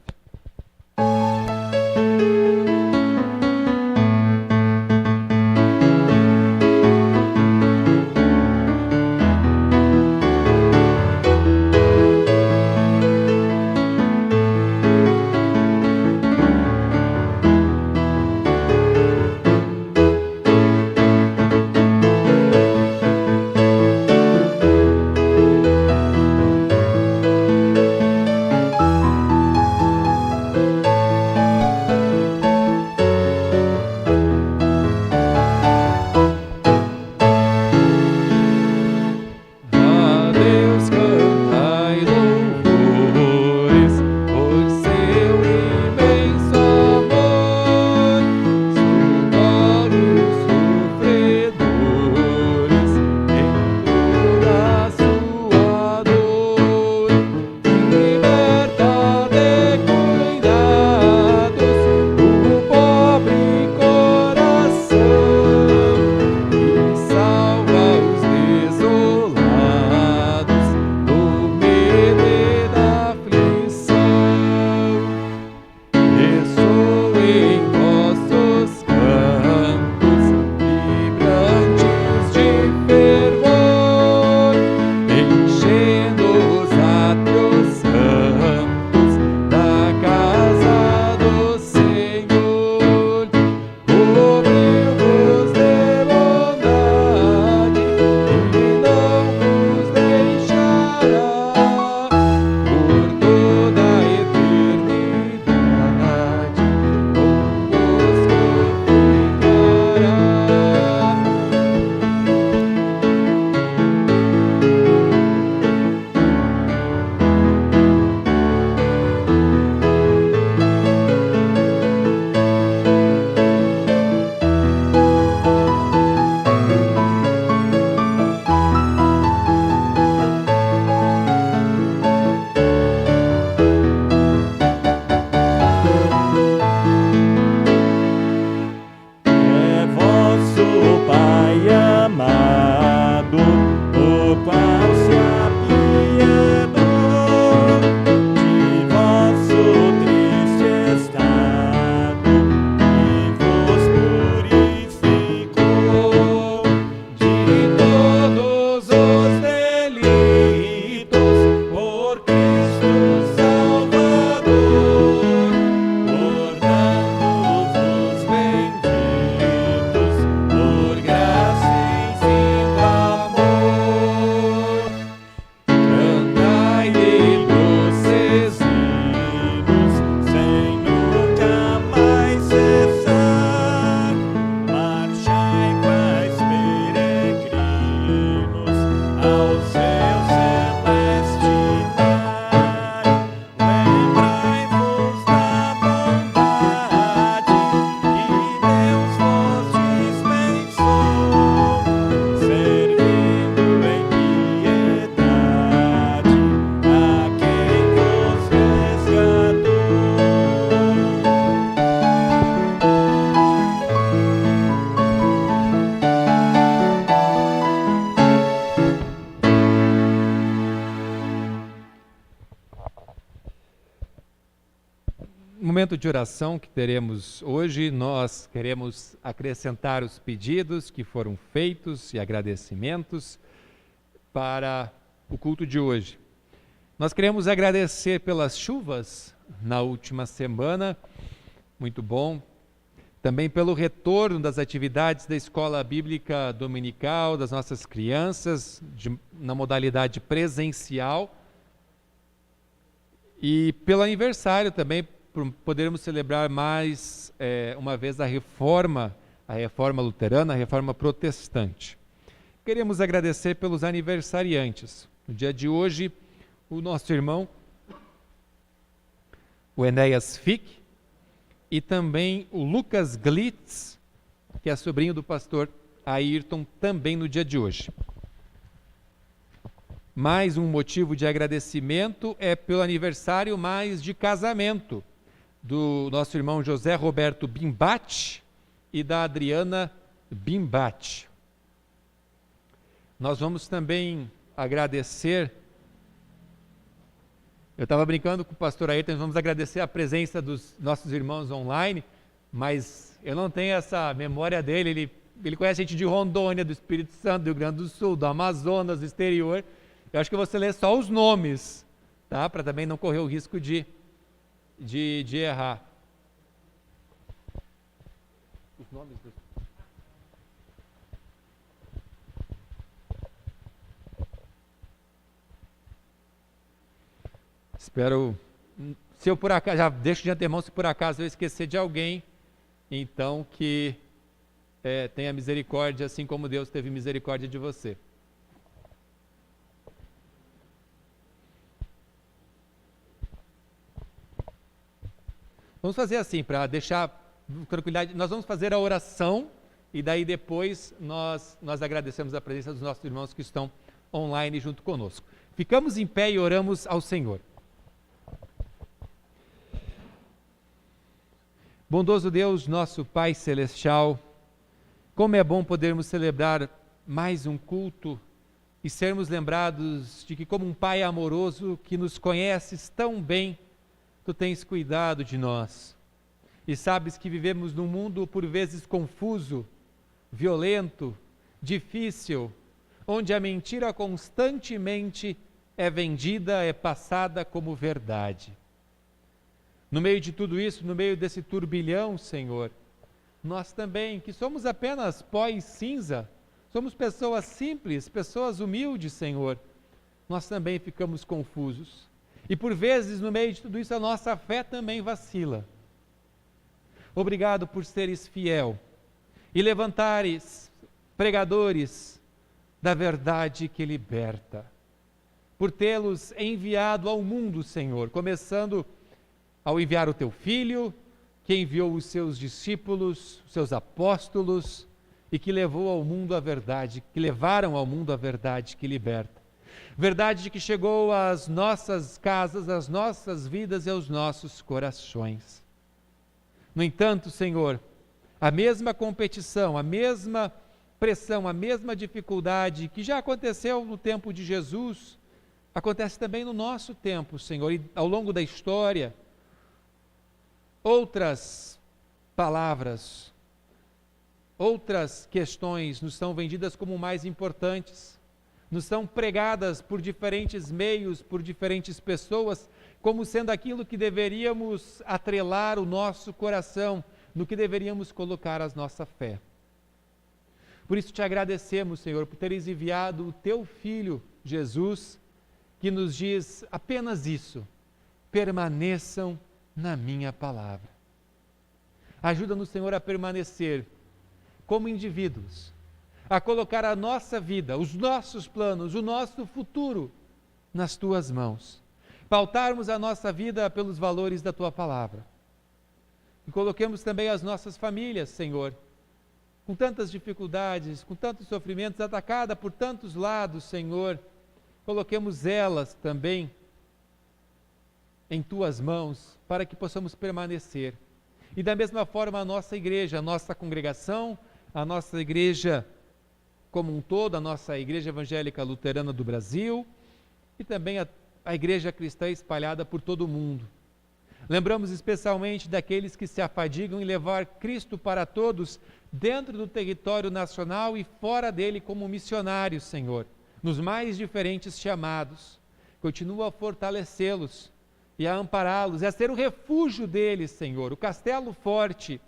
Momento de oração que teremos hoje, nós queremos acrescentar os pedidos que foram feitos e agradecimentos para o culto de hoje. Nós queremos agradecer pelas chuvas na última semana, muito bom. Também pelo retorno das atividades da escola bíblica dominical, das nossas crianças, na modalidade presencial. E pelo aniversário também, poderemos celebrar mais uma vez a reforma luterana, a reforma protestante. Queremos agradecer pelos aniversariantes. No dia de hoje, o nosso irmão, o Enéas Fick, e também o Lucas Glitz, que é sobrinho do pastor Ayrton, também no dia de hoje. Mais um motivo de agradecimento é pelo aniversário mais de casamento do nosso irmão José Roberto Bimbate e da Adriana Bimbate. Nós vamos também agradecer, eu estava brincando com o pastor Ayrton, vamos agradecer a presença dos nossos irmãos online, mas eu não tenho essa memória dele, ele conhece gente de Rondônia, do Espírito Santo, do Rio Grande do Sul, do Amazonas, do exterior. Eu acho que você lê só os nomes, tá? Para também não correr o risco de errar. Os nomes dos... Espero, se eu por acaso, já deixo de antemão, se por acaso eu esquecer de alguém, então que tenha misericórdia, assim como Deus teve misericórdia de você. Vamos fazer assim, para deixar tranquilidade, nós vamos fazer a oração e daí depois nós agradecemos a presença dos nossos irmãos que estão online junto conosco. Ficamos em pé e oramos ao Senhor. Bondoso Deus, nosso Pai Celestial, como é bom podermos celebrar mais um culto e sermos lembrados de que, como um Pai amoroso que nos conheces tão bem, Tu tens cuidado de nós. E sabes que vivemos num mundo por vezes confuso, violento, difícil, onde a mentira constantemente é vendida, é passada como verdade. No meio de tudo isso, no meio desse turbilhão, Senhor, nós também, que somos apenas pó e cinza, somos pessoas simples, pessoas humildes, Senhor, nós também ficamos confusos. E por vezes, no meio de tudo isso, a nossa fé também vacila. Obrigado por seres fiel e levantares pregadores da verdade que liberta. Por tê-los enviado ao mundo, Senhor, começando ao enviar o Teu Filho, que enviou os seus discípulos, os seus apóstolos, e que levou ao mundo a verdade, que levaram ao mundo a verdade que liberta. Verdade que chegou às nossas casas, às nossas vidas e aos nossos corações. No entanto, Senhor, a mesma competição, a mesma pressão, a mesma dificuldade que já aconteceu no tempo de Jesus, acontece também no nosso tempo, Senhor, e ao longo da história. Outras palavras, outras questões nos são vendidas como mais importantes, nos são pregadas por diferentes meios, por diferentes pessoas, como sendo aquilo que deveríamos atrelar o nosso coração, no que deveríamos colocar a nossa fé. Por isso te agradecemos, Senhor, por teres enviado o Teu Filho, Jesus, que nos diz apenas isso: permaneçam na minha palavra. Ajuda-nos, Senhor, a permanecer como indivíduos, a colocar a nossa vida, os nossos planos, o nosso futuro nas Tuas mãos, pautarmos a nossa vida pelos valores da Tua palavra. E coloquemos também as nossas famílias, Senhor, com tantas dificuldades, com tantos sofrimentos, atacada por tantos lados, Senhor, coloquemos elas também em Tuas mãos, para que possamos permanecer. E da mesma forma a nossa igreja, a nossa congregação, a nossa igreja como um todo, a nossa Igreja Evangélica Luterana do Brasil e também a igreja cristã espalhada por todo o mundo. Lembramos especialmente daqueles que se afadigam em levar Cristo para todos, dentro do território nacional e fora dele como missionários, Senhor, nos mais diferentes chamados. Continua a fortalecê-los e a ampará-los, e a ser o refúgio deles, Senhor, o castelo forte,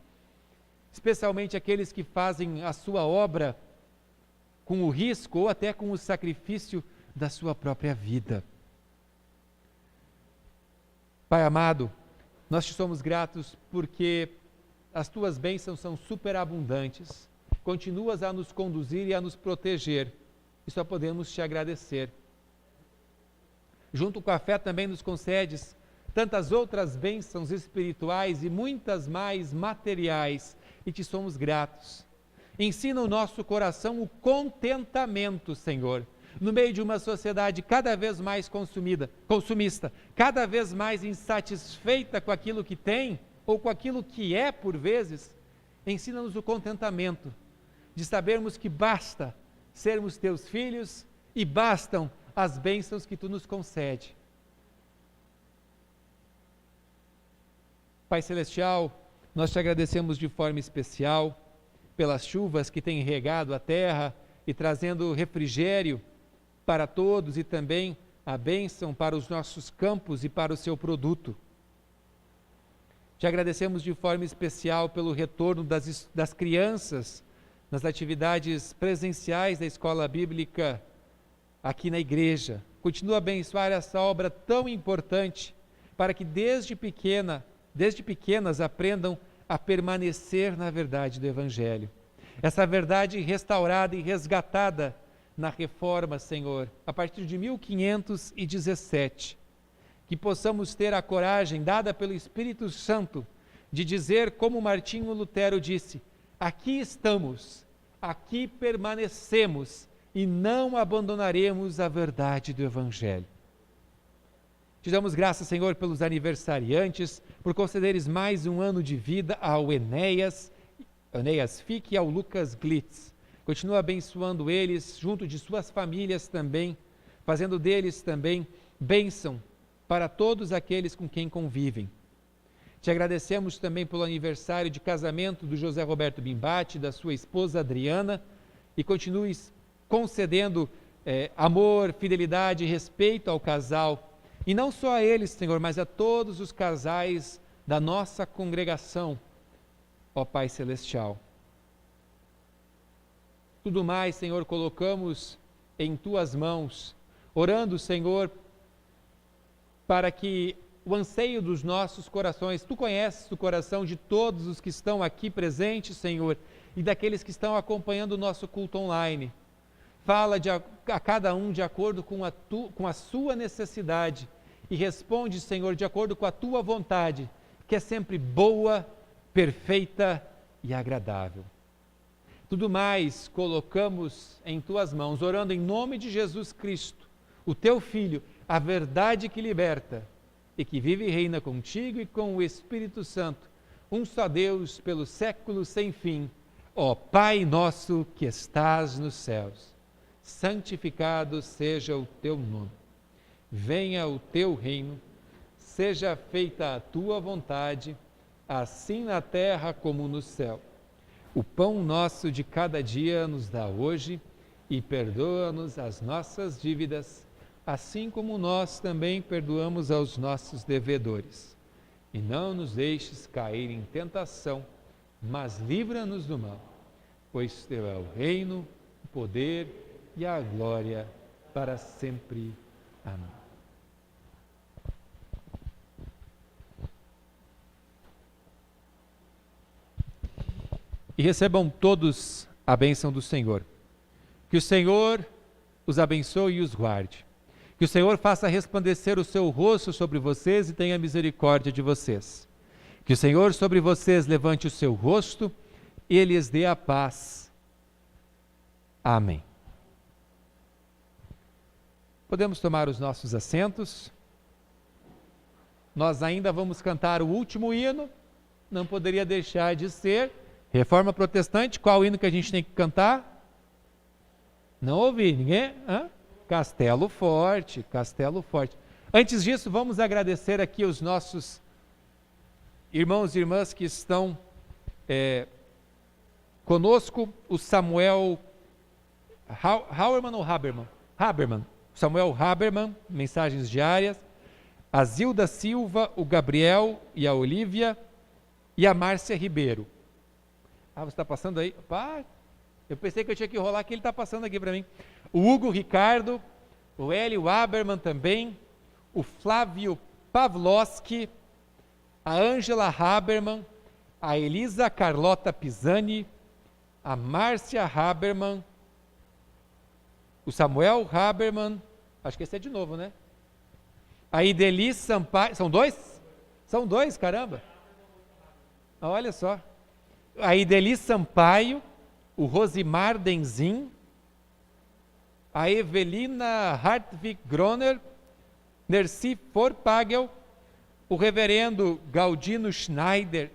especialmente aqueles que fazem a sua obra com o risco ou até com o sacrifício da sua própria vida. Pai amado, nós te somos gratos porque as Tuas bênçãos são superabundantes, continuas a nos conduzir e a nos proteger, e só podemos te agradecer. Junto com a fé também nos concedes tantas outras bênçãos espirituais e muitas mais materiais, e te somos gratos. Ensina o nosso coração o contentamento, Senhor, no meio de uma sociedade cada vez mais consumista, cada vez mais insatisfeita com aquilo que tem ou com aquilo que é por vezes. Ensina-nos o contentamento de sabermos que basta sermos teus filhos e bastam as bênçãos que tu nos concede. Pai Celestial, nós te agradecemos de forma especial pelas chuvas que têm regado a terra e trazendo refrigério para todos e também a bênção para os nossos campos e para o seu produto. Te agradecemos de forma especial pelo retorno das crianças nas atividades presenciais da escola bíblica aqui na igreja. Continua a abençoar essa obra tão importante para que desde pequenas aprendam a permanecer na verdade do Evangelho. Essa verdade restaurada e resgatada na Reforma, Senhor, a partir de 1517. Que possamos ter a coragem dada pelo Espírito Santo de dizer como Martinho Lutero disse: aqui estamos, aqui permanecemos e não abandonaremos a verdade do Evangelho. Te damos graças, Senhor, pelos aniversariantes, por concederes mais um ano de vida ao Enéas Fick e ao Lucas Glitz. Continua abençoando eles, junto de suas famílias também, fazendo deles também bênção para todos aqueles com quem convivem. Te agradecemos também pelo aniversário de casamento do José Roberto Bimbati, da sua esposa Adriana, e continues concedendo amor, fidelidade e respeito ao casal. E não só a eles, Senhor, mas a todos os casais da nossa congregação, ó Pai Celestial. Tudo mais, Senhor, colocamos em Tuas mãos, orando, Senhor, para que o anseio dos nossos corações, Tu conheces o coração de todos os que estão aqui presentes, Senhor, e daqueles que estão acompanhando o nosso culto online. Fala a cada um de acordo com a sua necessidade e responde, Senhor, de acordo com a Tua vontade, que é sempre boa, perfeita e agradável. Tudo mais colocamos em Tuas mãos, orando em nome de Jesus Cristo, o Teu Filho, a verdade que liberta e que vive e reina contigo e com o Espírito Santo, um só Deus pelos séculos sem fim. Ó Pai nosso que estás nos céus, santificado seja o Teu nome. Venha o Teu reino, seja feita a Tua vontade, assim na terra como no céu. O pão nosso de cada dia nos dá hoje e perdoa-nos as nossas dívidas, assim como nós também perdoamos aos nossos devedores. E não nos deixes cair em tentação, mas livra-nos do mal, pois Teu é o reino, o poder e a glória para sempre. Amém. E recebam todos a bênção do Senhor. Que o Senhor os abençoe e os guarde. Que o Senhor faça resplandecer o seu rosto sobre vocês e tenha misericórdia de vocês. Que o Senhor sobre vocês levante o seu rosto e lhes dê a paz. Amém. Podemos tomar os nossos assentos. Nós ainda vamos cantar o último hino. Não poderia deixar de ser Reforma Protestante. Qual hino que a gente tem que cantar? Não ouvi, ninguém? Hã? Castelo Forte, Castelo Forte. Antes disso, vamos agradecer aqui os nossos irmãos e irmãs que estão conosco, o Samuel Hauermann ou Habermann? Habermann. Samuel Habermann, mensagens diárias, a Zilda Silva, o Gabriel e a Olívia e a Márcia Ribeiro. Ah, você está passando aí? Pá, eu pensei que eu tinha que rolar, que ele está passando aqui para mim. O Hugo Ricardo, o Hélio Habermann também, o Flávio Pavlovski, a Ângela Habermann, a Elisa Carlota Pisani, a Márcia Habermann, o Samuel Habermann, acho que esse é de novo, né? A Ideli Sampaio, são dois? São dois, caramba. Olha só. A Ideli Sampaio, o Rosimar Denzin, a Evelina Hartwig Groner, Nercy Forpagel, o reverendo Galdino Schneider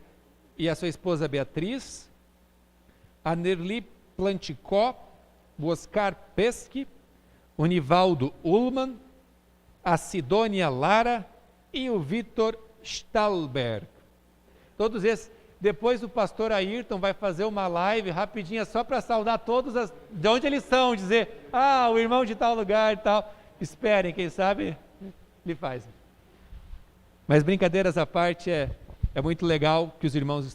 e a sua esposa Beatriz, a Nerli Planticó, o Oscar Pesque, o Nivaldo Ullmann, a Sidônia Lara e o Vitor Stalberg. Todos esses. Depois o pastor Ayrton vai fazer uma live rapidinha só para saudar todos de onde eles são, dizer, o irmão de tal lugar e tal. Esperem, quem sabe ele faz. Mas brincadeiras à parte, é muito legal que os irmãos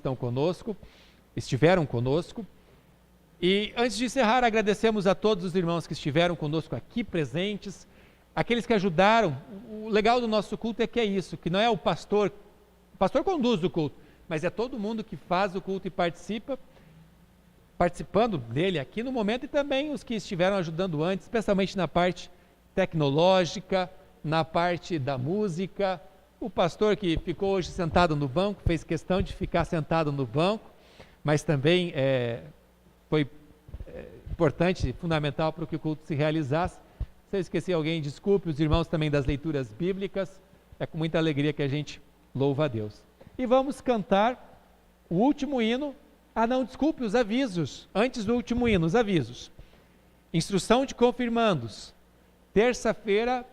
estiveram conosco. E antes de encerrar, agradecemos a todos os irmãos que estiveram conosco aqui presentes, aqueles que ajudaram. O legal do nosso culto é que é isso, que não é o pastor conduz o culto, mas é todo mundo que faz o culto e participando dele aqui no momento, e também os que estiveram ajudando antes, especialmente na parte tecnológica, na parte da música. O pastor que ficou hoje sentado no banco, fez questão de ficar sentado no banco, mas também foi importante e fundamental para que o culto se realizasse. Se eu esqueci alguém, desculpe, os irmãos também das leituras bíblicas, é com muita alegria que a gente louva a Deus. E vamos cantar o último hino. Desculpe, os avisos. Antes do último hino, os avisos. Instrução de confirmandos. Terça-feira,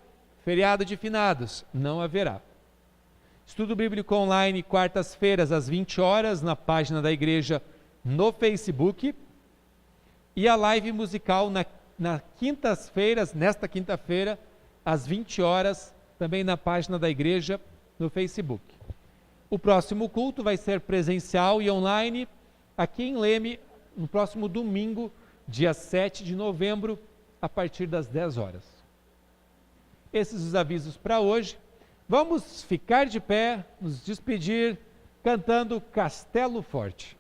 feriado de finados, não haverá. Estudo bíblico online, quartas-feiras, às 20 horas, na página da igreja no Facebook. E a live musical nesta quinta-feira, às 20 horas, também na página da igreja no Facebook. O próximo culto vai ser presencial e online aqui em Leme, no próximo domingo, dia 7 de novembro, a partir das 10 horas. Esses os avisos para hoje. Vamos ficar de pé, nos despedir, cantando Castelo Forte.